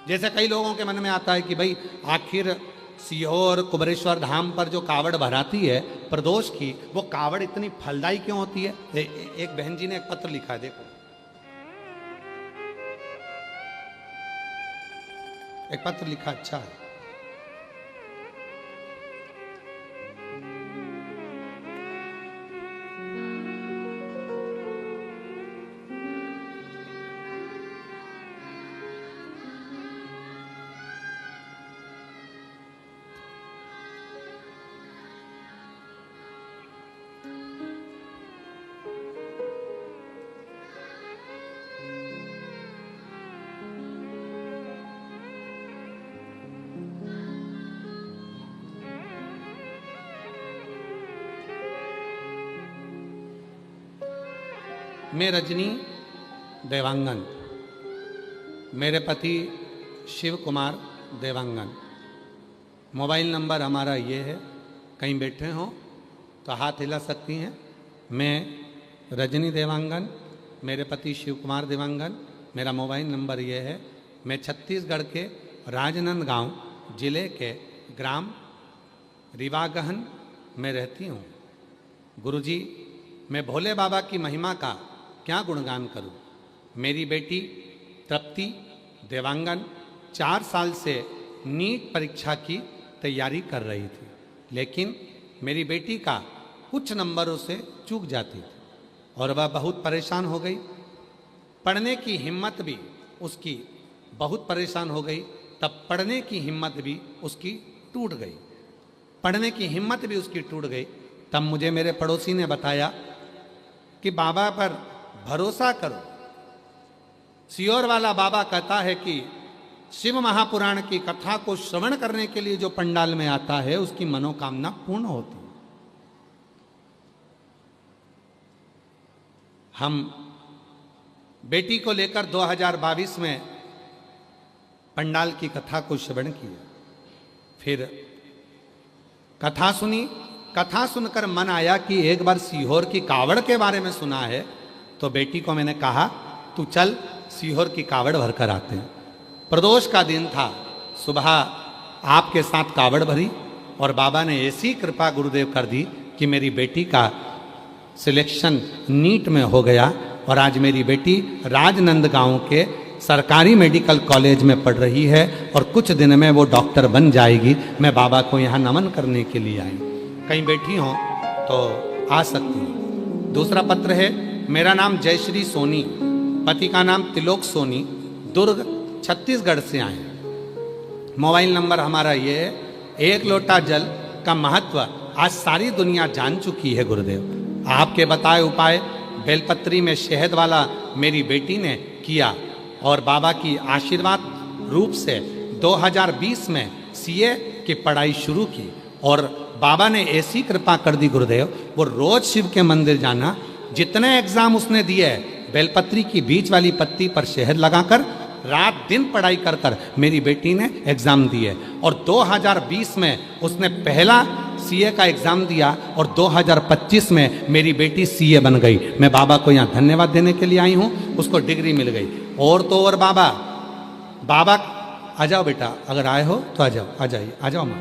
जैसे कई लोगों के मन में आता है कि भाई आखिर सीहोर कुबरेश्वर धाम पर जो कावड़ भराती है प्रदोष की, वो कावड़ इतनी फलदायी क्यों होती है। एक बहन जी ने एक पत्र लिखा है, देखो एक पत्र लिखा, अच्छा है। मैं रजनी देवांगन, मेरे पति शिव कुमार देवांगन। मोबाइल नंबर हमारा ये है, कहीं बैठे हो तो हाथ हिला सकती हैं। मैं रजनी देवांगन, मेरे पति शिव कुमार देवांगन, मेरा मोबाइल नंबर ये है। मैं छत्तीसगढ़ के राजनांदगांव जिले के ग्राम रिवागहन में रहती हूँ। गुरुजी, मैं भोले बाबा की महिमा का क्या गुणगान करूं। मेरी बेटी तृप्ति देवांगन 4 साल से नीट परीक्षा की तैयारी कर रही थी, लेकिन मेरी बेटी का कुछ नंबरों से चूक जाती थी और वह बहुत परेशान हो गई। पढ़ने की हिम्मत भी उसकी बहुत परेशान हो गई। तब पढ़ने की हिम्मत भी उसकी टूट गई, पढ़ने की हिम्मत भी उसकी टूट गई। तब मुझे मेरे पड़ोसी ने बताया कि बाबा पर भरोसा करो। सियोर वाला बाबा कहता है कि शिव महापुराण की कथा को श्रवण करने के लिए जो पंडाल में आता है उसकी मनोकामना पूर्ण होती है। हम बेटी को लेकर 2022 में पंडाल की कथा को श्रवण किया, फिर कथा सुनी। कथा सुनकर मन आया कि एक बार सीहोर की कावड़ के बारे में सुना है, तो बेटी को मैंने कहा तू चल सीहोर की कावड़ भर कर आते हैं। प्रदोष का दिन था, सुबह आपके साथ कावड़ भरी और बाबा ने ऐसी कृपा गुरुदेव कर दी कि मेरी बेटी का सिलेक्शन नीट में हो गया और आज मेरी बेटी राजनंदगांव के सरकारी मेडिकल कॉलेज में पढ़ रही है और कुछ दिन में वो डॉक्टर बन जाएगी। मैं बाबा को यहाँ नमन करने के लिए आई। कहीं बैठी हो तो आ सकती हूँ। दूसरा पत्र है, मेरा नाम जयश्री सोनी, पति का नाम तिलोक सोनी, दुर्ग छत्तीसगढ़ से आए। मोबाइल नंबर हमारा ये है। एक लोटा जल का महत्व आज सारी दुनिया जान चुकी है गुरुदेव। आपके बताए उपाय बेलपत्री में शहद वाला मेरी बेटी ने किया और बाबा की आशीर्वाद रूप से 2020 में सीए की पढ़ाई शुरू की और बाबा ने ऐसी कृपा कर दी गुरुदेव, वो रोज शिव के मंदिर जाना। जितने एग्जाम उसने दिए बेलपत्री की बीच वाली पत्ती पर शहद लगाकर रात दिन पढ़ाई कर कर मेरी बेटी ने एग्जाम दिए और 2020 में उसने पहला सीए का एग्जाम दिया और 2025 में मेरी बेटी सीए बन गई। मैं बाबा को यहाँ धन्यवाद देने के लिए आई हूँ, उसको डिग्री मिल गई। और तो और बाबा आ जाओ बेटा, अगर आए हो तो आ जाओ, आ जाइए, आ जाओ माँ।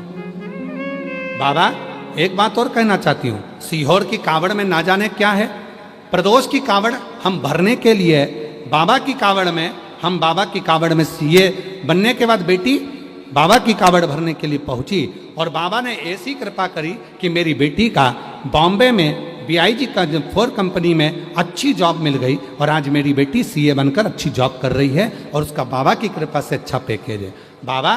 बाबा एक बात और कहना चाहती हूँ, सीहोर की कावड़ में ना जाने क्या है। प्रदोष की कावड़ हम भरने के लिए बाबा की कावड़ में, हम बाबा की कावड़ में सीए बनने के बाद बेटी बाबा की कावड़ भरने के लिए पहुंची और बाबा ने ऐसी कृपा करी कि मेरी बेटी का बॉम्बे में BIG का 4 कंपनी में अच्छी जॉब मिल गई और आज मेरी बेटी सीए बनकर अच्छी जॉब कर रही है और उसका बाबा की कृपा से अच्छा पैकेज है। बाबा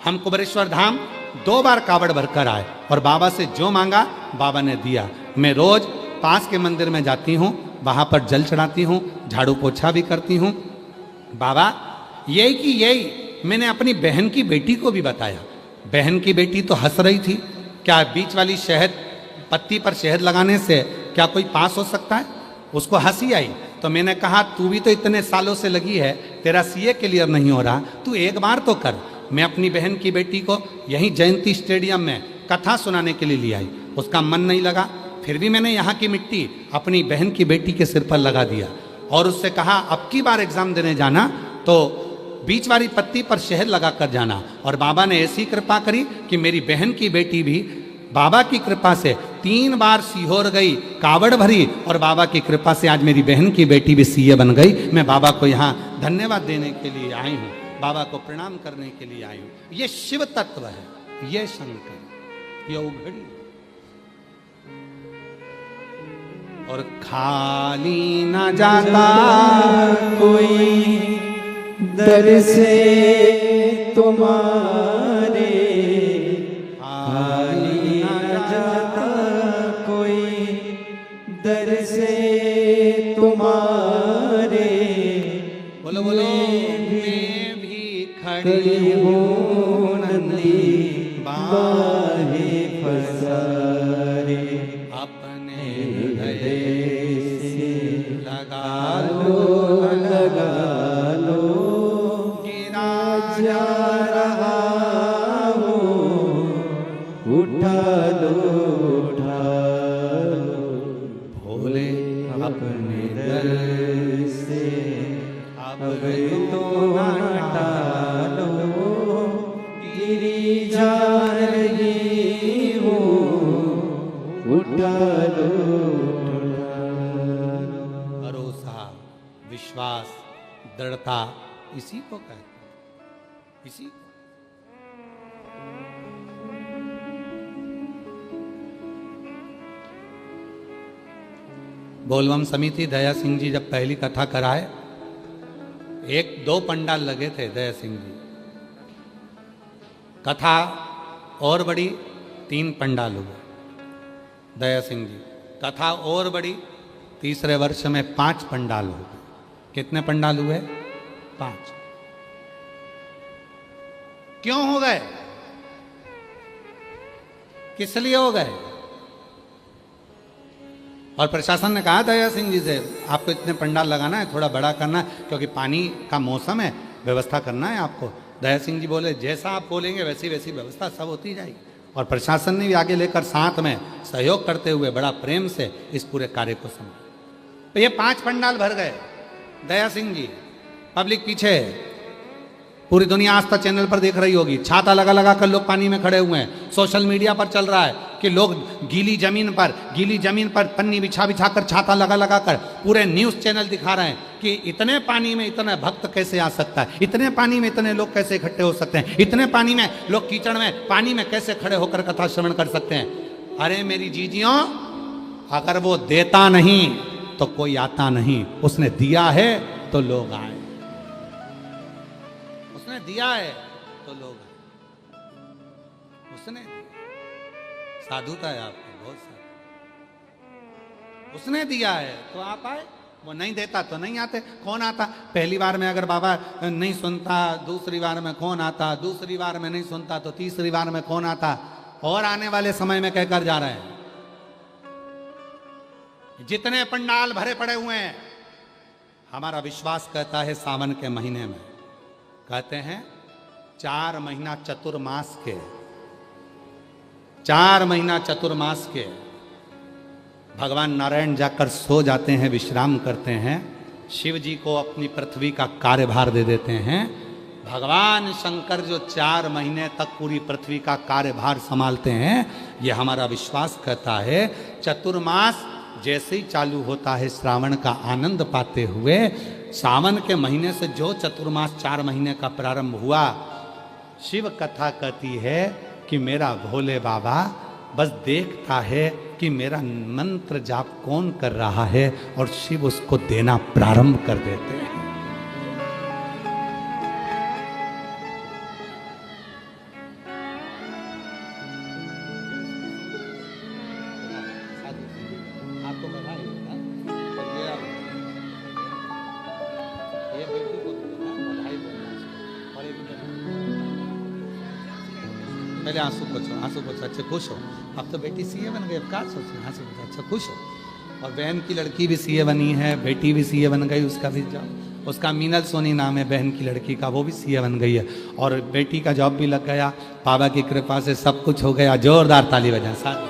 हम कुबेरेश्वर धाम 2 बार कावड़ भरकर आए और बाबा से जो मांगा बाबा ने दिया। मैं रोज पास के मंदिर में जाती हूँ, वहाँ पर जल चढ़ाती हूँ, झाड़ू पोछा भी करती हूँ। बाबा यही कि यही मैंने अपनी बहन की बेटी को भी बताया। बहन की बेटी तो हंस रही थी, क्या बीच वाली शहद पत्ती पर शहद लगाने से क्या कोई पास हो सकता है? उसको हंसी आई। तो मैंने कहा तू भी तो इतने सालों से लगी है, तेरा सीए क्लियर नहीं हो रहा, तू एक बार तो कर। मैं अपनी बहन की बेटी को यहीं जयंती स्टेडियम में कथा सुनाने के लिए ले आई, उसका मन नहीं लगा, फिर भी मैंने यहाँ की मिट्टी अपनी बहन की बेटी के सिर पर लगा दिया और उससे कहा अब की बार एग्जाम देने जाना तो बीच वाली पत्ती पर शहद लगा कर जाना। और बाबा ने ऐसी कृपा करी कि मेरी बहन की बेटी भी बाबा की कृपा से 3 बार सीहोर गई, कावड़ भरी और बाबा की कृपा से आज मेरी बहन की बेटी भी सीए बन गई। मैं बाबा को यहाँ धन्यवाद देने के लिए आई हूँ, बाबा को प्रणाम करने के लिए आई हूँ। ये शिव तत्व है, ये शंकर, ये उघड़ी और खाली न जाता कोई दर से तुम्हारे, खाली न जाता कोई दर से तुम्हारे। बोलो बोलो मैं भी खड़ी हूँ नंदी बाहे पसारे, अपने हृदय से लगा लगा लो, गिरा जा रहा हो, उठा लो उठा लो, भोले अपने दर से अब तो हटा लो, गिरी जा रही हो, उठा लो भरोसा, विश्वास, दृढ़ता, इसी को कहते हैं, इसी को। बोलबम समिति दया सिंह जी जब पहली कथा कराए, 1-2 पंडाल लगे थे दया सिंह जी। कथा और बड़ी 3 पंडाल हुए। दया सिंह जी, कथा और बड़ी, तीसरे वर्ष में 5 पंडाल हो गए। कितने पंडाल हुए? 5। क्यों हो गए? किस लिए हो गए? और प्रशासन ने कहा दया सिंह जी से, आपको इतने पंडाल लगाना है, थोड़ा बड़ा करना है, क्योंकि पानी का मौसम है, व्यवस्था करना है आपको। दया सिंह जी बोले, जैसा आप बोलेंगे वैसी वैसी व्यवस्था सब होती जाएगी। और प्रशासन ने भी आगे लेकर साथ में सहयोग करते हुए बड़ा प्रेम से इस पूरे कार्य को संभाला। तो ये 5 पंडाल भर गए। दया सिंह जी, पब्लिक पीछे है, पूरी दुनिया आस्था चैनल पर देख रही होगी, छाता लगा लगा कर लोग पानी में खड़े हुए हैं। सोशल मीडिया पर चल रहा है कि लोग गीली जमीन पर पन्नी बिछा बिछा कर, छाता लगा लगा कर, पूरे न्यूज़ चैनल दिखा रहे हैं कि इतने पानी में इतने भक्त कैसे आ सकता है, इतने पानी में इतने लोग कैसे इकट्ठे हो सकते हैं, इतने पानी में लोग कीचड़ में पानी में कैसे खड़े होकर कथा श्रवण कर सकते हैं। अरे मेरी जीजियों, अगर वो देता नहीं तो कोई आता नहीं, उसने दिया है तो लोग आए, उसने दिया है तो लोग आए, उसने साधुता है आपको बहुत सारी, उसने दिया है तो आप आए, वो नहीं देता तो नहीं आते। कौन आता? पहली बार में अगर बाबा नहीं सुनता, दूसरी बार में कौन आता, दूसरी बार में नहीं सुनता तो तीसरी बार में कौन आता, और आने वाले समय में कहकर जा रहे हैं। जितने पंडाल भरे पड़े हुए हैं, हमारा विश्वास कहता है सावन के महीने में, कहते हैं 4 महीना चतुर्मास के, 4 महीना चतुर्मास के भगवान नारायण जाकर सो जाते हैं, विश्राम करते हैं, शिव जी को अपनी पृथ्वी का कार्यभार दे देते हैं। भगवान शंकर जो 4 महीने तक पूरी पृथ्वी का कार्यभार संभालते हैं, ये हमारा विश्वास कहता है। चतुर्मास जैसे ही चालू होता है, श्रावण का आनंद पाते हुए, सावन के महीने से जो चतुर्मास 4 महीने का प्रारंभ हुआ, शिव कथा कहती है कि मेरा भोले बाबा बस देखता है कि मेरा मंत्र जाप कौन कर रहा है, और शिव उसको देना प्रारंभ कर देते हैं। पहले आंसू पोछो, अच्छे खुश हो। अब तो बेटी सीए बन गई, अब क्या सोच रहे? आंसू पोछो, अच्छा खुश हो। और बहन की लड़की भी सीए बनी है, बेटी भी सीए बन गई, उसका भी जॉब, उसका मीनल सोनी नाम है बहन की लड़की का, वो भी सीए बन गई है, और बेटी का जॉब भी लग गया। बाबा की कृपा से सब कुछ हो गया। जोरदार ताली बजाएं साथ।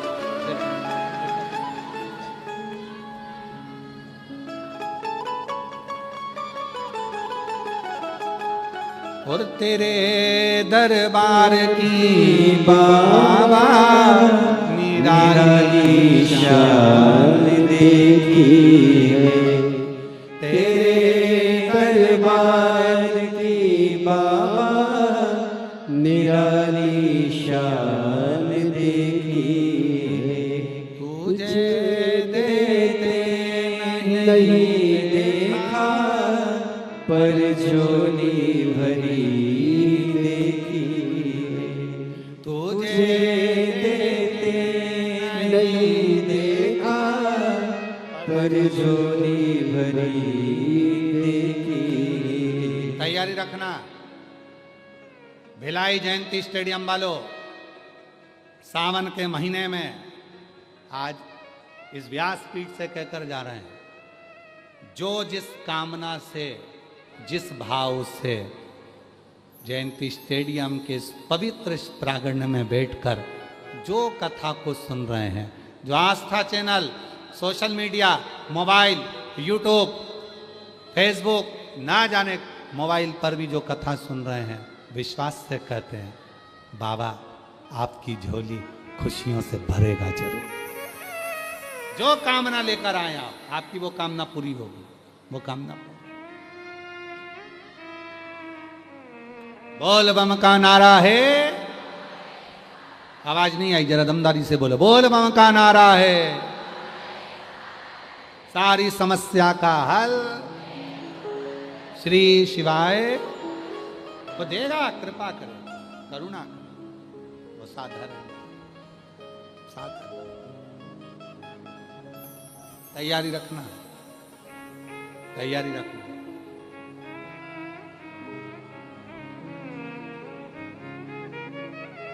और तेरे दरबार की बाबा निराली शान देखी है, तेरे दरबार की बाबा निराली शान देखी है, तुझे देते नहीं देखा पर झोली भरी देखी है, तुझे देते नहीं देखा पर झोली भरी देखी है। तैयारी रखना। भिलाई जयंती स्टेडियम वालों, सावन के महीने में आज इस व्यासपीठ से कहकर जा रहे हैं, जो जिस कामना से, जिस भाव से जयंती स्टेडियम के इस पवित्र प्रांगण में बैठकर जो कथा को सुन रहे हैं, जो Aastha channel, social media, mobile, YouTube, Facebook, ना जाने मोबाइल पर भी जो कथा सुन रहे हैं, विश्वास से कहते हैं बाबा आपकी झोली खुशियों से भरेगा जरूर। जो कामना लेकर आए आप, आपकी वो कामना पूरी होगी, वो कामना पूरी। बोल बम का नारा है, आवाज नहीं आई, जरा दमदारी से बोलो। बोल बम का नारा है, सारी समस्या का हल श्री शिवाय को देगा, कृपा करे, करुणा करे। वो साधारण साधारण तैयारी रखना, तैयारी रखना।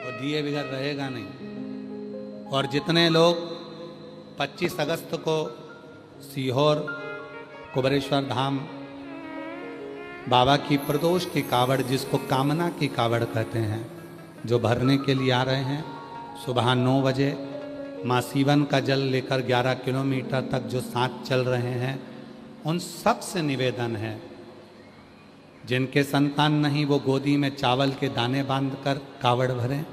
वो दिए बगैर रहेगा नहीं। और जितने लोग 25 अगस्त को सीहोर कुबेरेश्वर धाम बाबा की प्रदोष की कावड़, जिसको कामना की कावड़ कहते हैं, जो भरने के लिए आ रहे हैं, सुबह 9 बजे माँ सीवन का जल लेकर 11 किलोमीटर तक जो साथ चल रहे हैं, उन सब से निवेदन है, जिनके संतान नहीं वो गोदी में चावल के दाने बांधकर कावड़ भरें।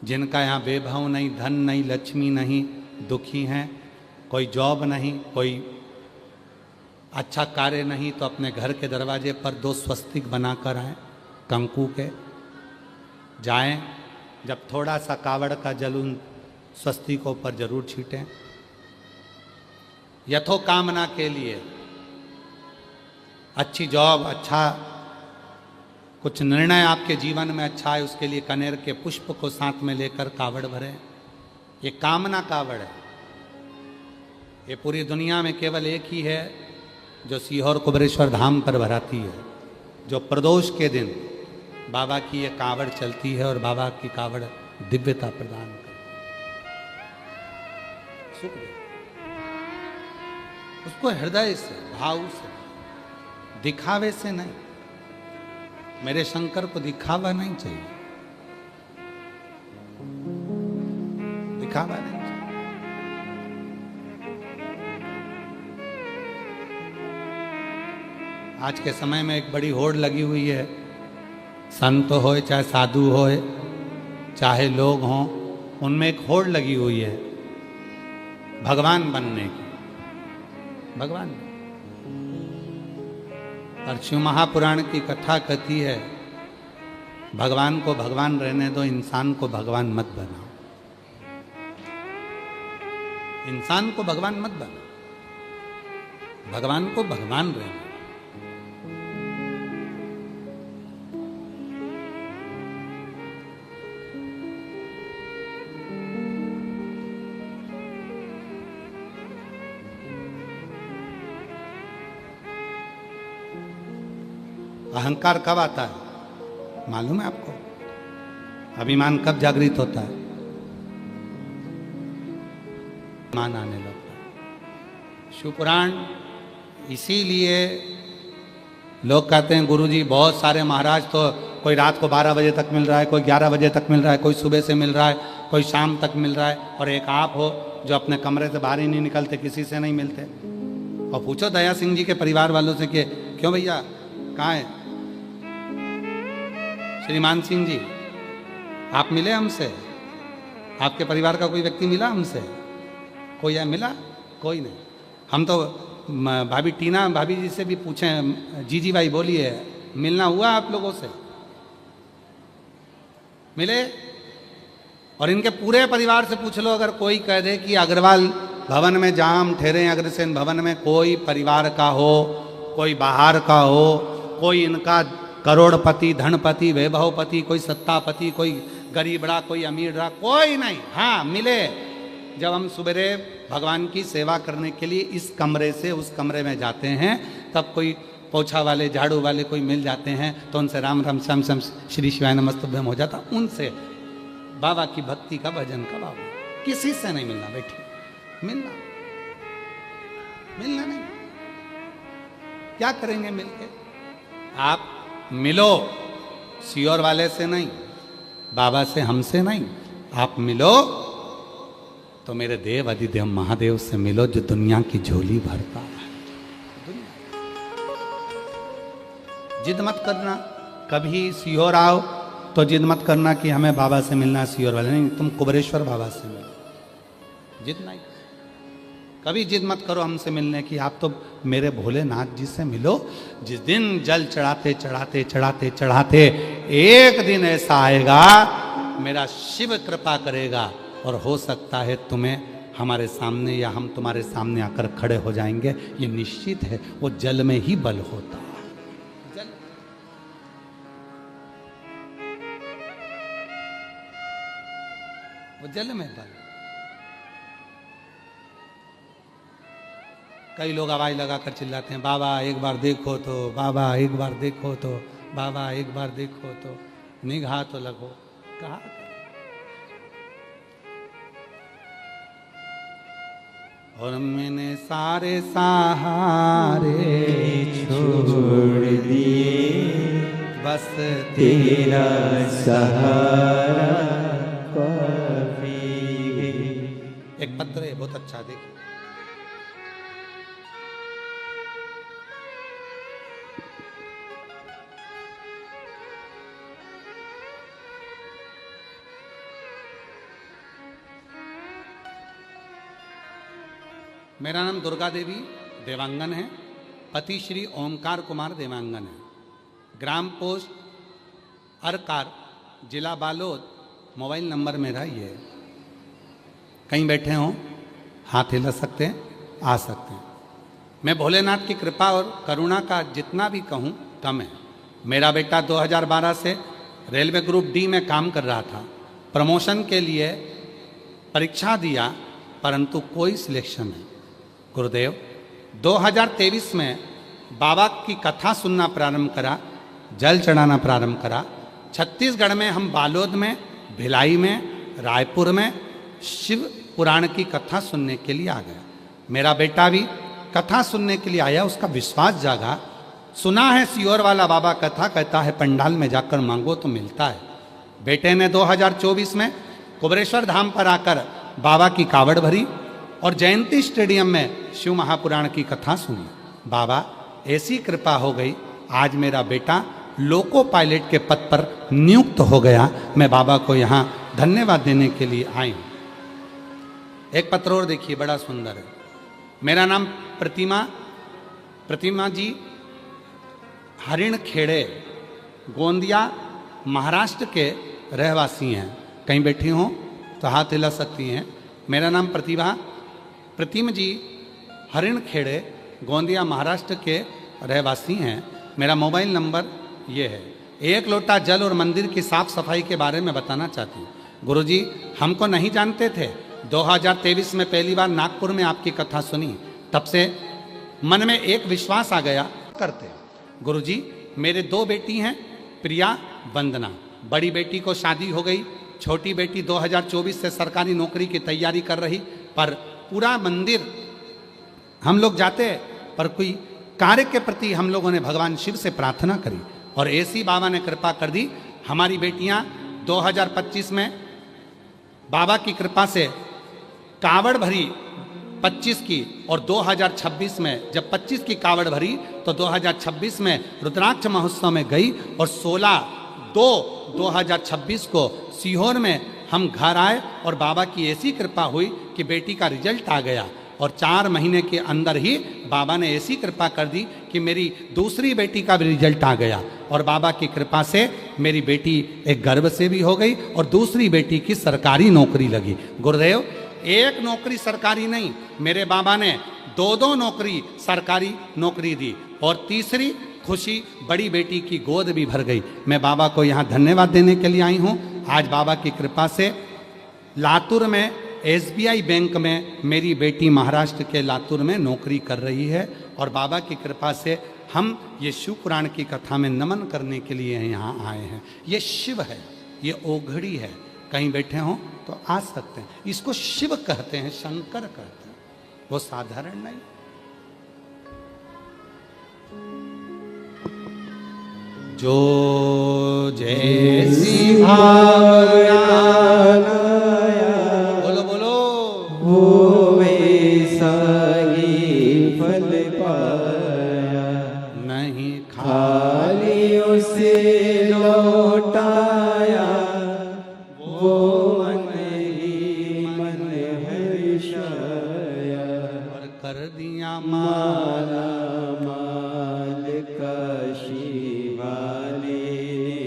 जिनका यहाँ वैभव नहीं, धन नहीं, लक्ष्मी नहीं, दुखी हैं, कोई जॉब नहीं, कोई अच्छा कार्य नहीं, तो अपने घर के दरवाजे पर 2 स्वस्तिक बनाकर आए कंकु के, जाएं। जब थोड़ा सा कावड़ का जल उन स्वस्तिकों पर जरूर छीटें, यथो कामना के लिए। अच्छी जॉब, अच्छा कुछ निर्णय आपके जीवन में अच्छा है, उसके लिए कनेर के पुष्प को साथ में लेकर कावड़ भरें। ये कामना कावड़ है। ये पूरी दुनिया में केवल एक ही है जो सीहोर कुबेरेश्वर धाम पर भराती है, जो प्रदोष के दिन बाबा की ये कावड़ चलती है और बाबा की कावड़ दिव्यता प्रदान करती है, सुख दे। उसको हृदय से, भाव से, दिखावे से नहीं। मेरे शंकर को दिखावा नहीं चाहिए, दिखावा नहीं चाहिए। आज के समय में एक बड़ी होड़ लगी हुई है, संत हो चाहे साधु हो चाहे लोग हों, उनमें एक होड़ लगी हुई है भगवान बनने की। भगवान, और शिव महापुराण की कथा कहती है, भगवान को भगवान रहने दो, इंसान को भगवान मत बनाओ। इंसान को भगवान मत बनाओ, भगवान को भगवान रहने दो। अहंकार कब आता है मालूम है आपको? अभिमान कब जागृत होता है? मान आने लगता है। शिवपुराण इसीलिए लोग कहते हैं गुरुजी बहुत सारे महाराज, तो कोई रात को 12 बजे तक मिल रहा है, कोई 11 बजे तक मिल रहा है, कोई सुबह से मिल रहा है, कोई शाम तक मिल रहा है, और एक आप हो जो अपने कमरे से बाहर ही नहीं निकलते, किसी से नहीं मिलते। और पूछो दया सिंह जी के परिवार वालों से कि क्यों भैया कहाँ है श्रीमान सिंह जी, आप मिले हमसे? आपके परिवार का कोई व्यक्ति मिला हमसे? कोई है मिला? कोई नहीं। हम तो भाभी टीना भाभी जी से भी पूछें, जी भाई बोलिए, मिलना हुआ आप लोगों से? मिले? और इनके पूरे परिवार से पूछ लो, अगर कोई कह दे कि अग्रवाल भवन में जाम ठहरे, अग्रसेन भवन में कोई परिवार का हो, कोई बाहर का हो, कोई इनका करोड़पति, धनपति, वैभवपति, कोई सत्तापति, कोई गरीब रहा, कोई अमीर रहा, कोई नहीं। हाँ मिले, जब हम सुबेरे भगवान की सेवा करने के लिए इस कमरे से उस कमरे में जाते हैं, तब कोई पोछा वाले, झाड़ू वाले कोई मिल जाते हैं, तो उनसे राम राम श्याम श्याम श्री शिवाय नमस्तुभ्यम हो जाता। उनसे बाबा की भक्ति का, भजन का भाव, किसी से नहीं मिलना। बैठिए, मिलना मिलना नहीं। क्या करेंगे मिलके? आप मिलो सीहोर वाले से नहीं, बाबा से, हमसे नहीं। आप मिलो तो मेरे देव अधिदेव महादेव से मिलो, जो दुनिया की झोली भरता है। जिद मत करना, कभी सीहोर आओ तो जिद मत करना कि हमें बाबा से मिलना है, सीहोर वाले नहीं, तुम कुबेरेश्वर बाबा से मिलो। जिद नहीं, कभी जिद मत करो हमसे मिलने की, आप तो मेरे भोलेनाथ जी से मिलो। जिस दिन जल चढ़ाते चढ़ाते चढ़ाते चढ़ाते एक दिन ऐसा आएगा, मेरा शिव कृपा करेगा और हो सकता है तुम्हें हमारे सामने या हम तुम्हारे सामने आकर खड़े हो जाएंगे। ये निश्चित है, वो जल में ही बल होता है। जल वो जल में बल। कई लोग आवाज लगाकर चिल्लाते हैं, बाबा एक बार देखो तो, बाबा एक बार देखो तो, बाबा एक बार देखो तो, निगाह तो लगो। कहा और मैंने सारे सहारे छोड़ दिए, बस तेरा सहारा काफी है। एक पत्र है बहुत अच्छा, देखिए। मेरा नाम दुर्गा देवी देवांगन है, पति श्री ओमकार कुमार देवांगन है, ग्राम पोस्ट अरकार, जिला बालोद। मोबाइल नंबर मेरा ये है। कहीं बैठे हों, हाथ हिला सकते हैं, आ सकते हैं। मैं भोलेनाथ की कृपा और करुणा का जितना भी कहूँ कम है। मेरा बेटा 2012 से रेलवे ग्रुप डी में काम कर रहा था। प्रमोशन के लिए परीक्षा दिया, परंतु कोई सिलेक्शन नहीं। गुरुदेव 2023 में बाबा की कथा सुनना प्रारंभ करा, जल चढ़ाना प्रारंभ करा। छत्तीसगढ़ में हम बालोद में, भिलाई में, रायपुर में शिव पुराण की कथा सुनने के लिए आ गया। मेरा बेटा भी कथा सुनने के लिए आया, उसका विश्वास जागा। सुना है सियोर वाला बाबा कथा कहता है पंडाल में जाकर मांगो तो मिलता है। बेटे ने 2024 में कुबरेश्वर धाम पर आकर बाबा की कावड़ भरी और जयंती स्टेडियम में शिव महापुराण की कथा सुनी। बाबा ऐसी कृपा हो गई, आज मेरा बेटा लोको पायलट के पद पर नियुक्त हो गया। मैं बाबा को यहाँ धन्यवाद देने के लिए आई हूँ। एक पत्र और देखिए, बड़ा सुंदर है। मेरा नाम प्रतिमा जी हरिण खेड़े गोंदिया महाराष्ट्र के रहवासी हैं। कहीं बैठी हों तो हाथ हिला सकती हैं। मेरा नाम प्रतिमा जी हरिण खेड़े गोंदिया महाराष्ट्र के रहवासी हैं। मेरा मोबाइल नंबर ये है। एक लोटा जल और मंदिर की साफ सफाई के बारे में बताना चाहती हूँ। गुरुजी हमको नहीं जानते थे, 2023 में पहली बार नागपुर में आपकी कथा सुनी, तब से मन में एक विश्वास आ गया करते। गुरुजी मेरे 2 बेटी हैं, प्रिया वंदना। बड़ी बेटी को शादी हो गई, छोटी बेटी 2024 से सरकारी नौकरी की तैयारी कर रही। पर पूरा मंदिर हम लोग जाते, पर कोई कार्य के प्रति हम लोगों ने भगवान शिव से प्रार्थना करी और ऐसी बाबा ने कृपा कर दी। हमारी बेटियां 2025 में बाबा की कृपा से कावड़ भरी 25 की, और 2026 में जब 25 की कावड़ भरी तो 2026 में रुद्राक्ष महोत्सव में गई और 16/2/2026 को सीहोर में हम घर आए और बाबा की ऐसी कृपा हुई कि बेटी का रिजल्ट आ गया। और 4 महीने के अंदर ही बाबा ने ऐसी कृपा कर दी कि मेरी दूसरी बेटी का भी रिजल्ट आ गया। और बाबा की कृपा से मेरी बेटी एक गर्भ से भी हो गई और दूसरी बेटी की सरकारी नौकरी लगी। गुरुदेव एक नौकरी सरकारी नहीं, मेरे बाबा ने 2 नौकरी सरकारी नौकरी दी और तीसरी खुशी बड़ी बेटी की गोद भी भर गई। मैं बाबा को यहाँ धन्यवाद देने के लिए आई हूँ। आज बाबा की कृपा से लातूर में SBI बैंक में मेरी बेटी महाराष्ट्र के लातूर में नौकरी कर रही है। और बाबा की कृपा से हम ये शिव पुराण की कथा में नमन करने के लिए यहाँ आए हैं। ये शिव है, ये ओघड़ी है। कहीं बैठे हों तो आ सकते हैं। इसको शिव कहते हैं, शंकर कहते हैं, वो साधारण नहीं। जो जैसी भावना, बोलो बोलो, वो वैसा ही फल पाया। नहीं खाली उसे लौटाया, वो मन ही मन हर्षाया। और कर दिया माला माल काशी वाले ने,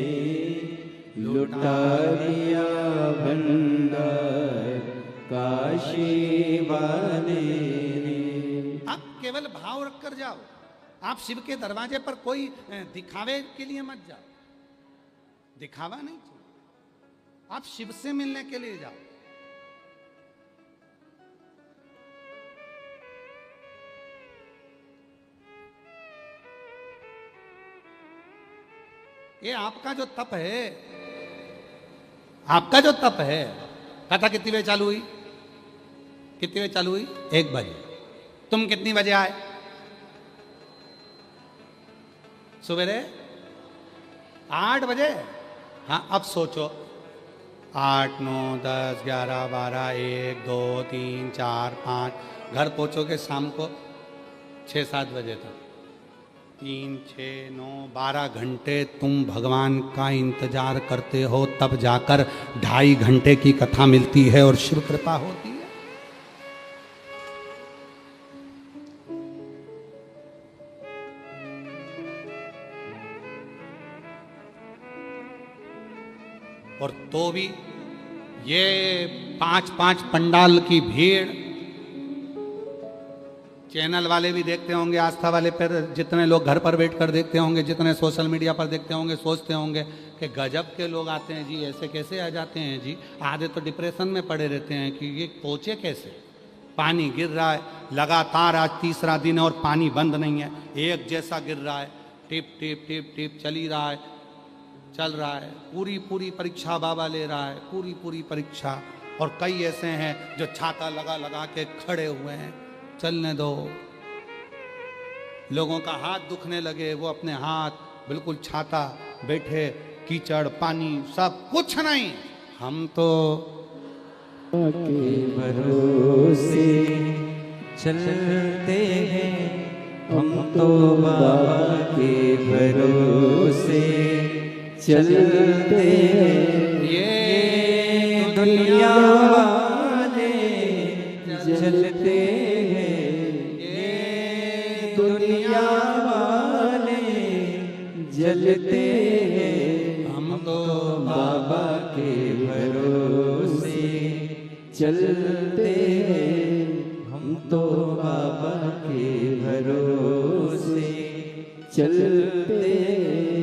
लुटा दिया भंडार काशी वाले ने। आप केवल भाव रख कर जाओ। आप शिव के दरवाजे पर कोई दिखावे के लिए मत जाओ, दिखावा नहीं चाहिए। आप शिव से मिलने के लिए जाओ। ये आपका जो तप है, आपका जो तप है। कथा कितनी बजे चालू हुई? कितनी बजे चालू हुई? 1 बजे। तुम कितनी बजे आए? सवेरे 8 बजे। हाँ, अब सोचो, 8, 9, 10, 11, 12, 1, 2, 3, 4, 5, घर पहुंचोगे शाम को 6-7 बजे तक। 3, 6, 9, 12 घंटे तुम भगवान का इंतजार करते हो, तब जाकर 2.5 घंटे की कथा मिलती है और शिव कृपा होती है। और तो भी ये 5-5 पंडाल की भीड़, चैनल वाले भी देखते होंगे, आस्था वाले पर जितने लोग घर पर बैठकर देखते होंगे, जितने सोशल मीडिया पर देखते होंगे, सोचते होंगे कि गजब के लोग आते हैं जी, ऐसे कैसे आ जाते हैं जी। आधे तो डिप्रेशन में पड़े रहते हैं कि ये पहुंचे कैसे। पानी गिर रहा है लगातार, आज तीसरा दिन है और पानी बंद नहीं है, एक जैसा गिर रहा है, टिप टिप टिप टिप चल ही रहा है, चल रहा है। पूरी पूरी परीक्षा बाबा ले रहा है, पूरी पूरी परीक्षा। और कई ऐसे हैं जो छाता लगा लगा के खड़े हुए हैं, चलने दो। लोगों का हाथ दुखने लगे, वो अपने हाथ बिल्कुल छाता बैठे, कीचड़ पानी सब कुछ नहीं। हम तो के भरोसे चलते हैं, हम तो बाबा के भरोसे चलते हैं। ये दुनिया वाले जलते हैं, ये दुनिया वाले जलते हैं। हम तो बाबा के भरोसे चलते हैं, हम तो बाबा के भरोसे चलते हैं।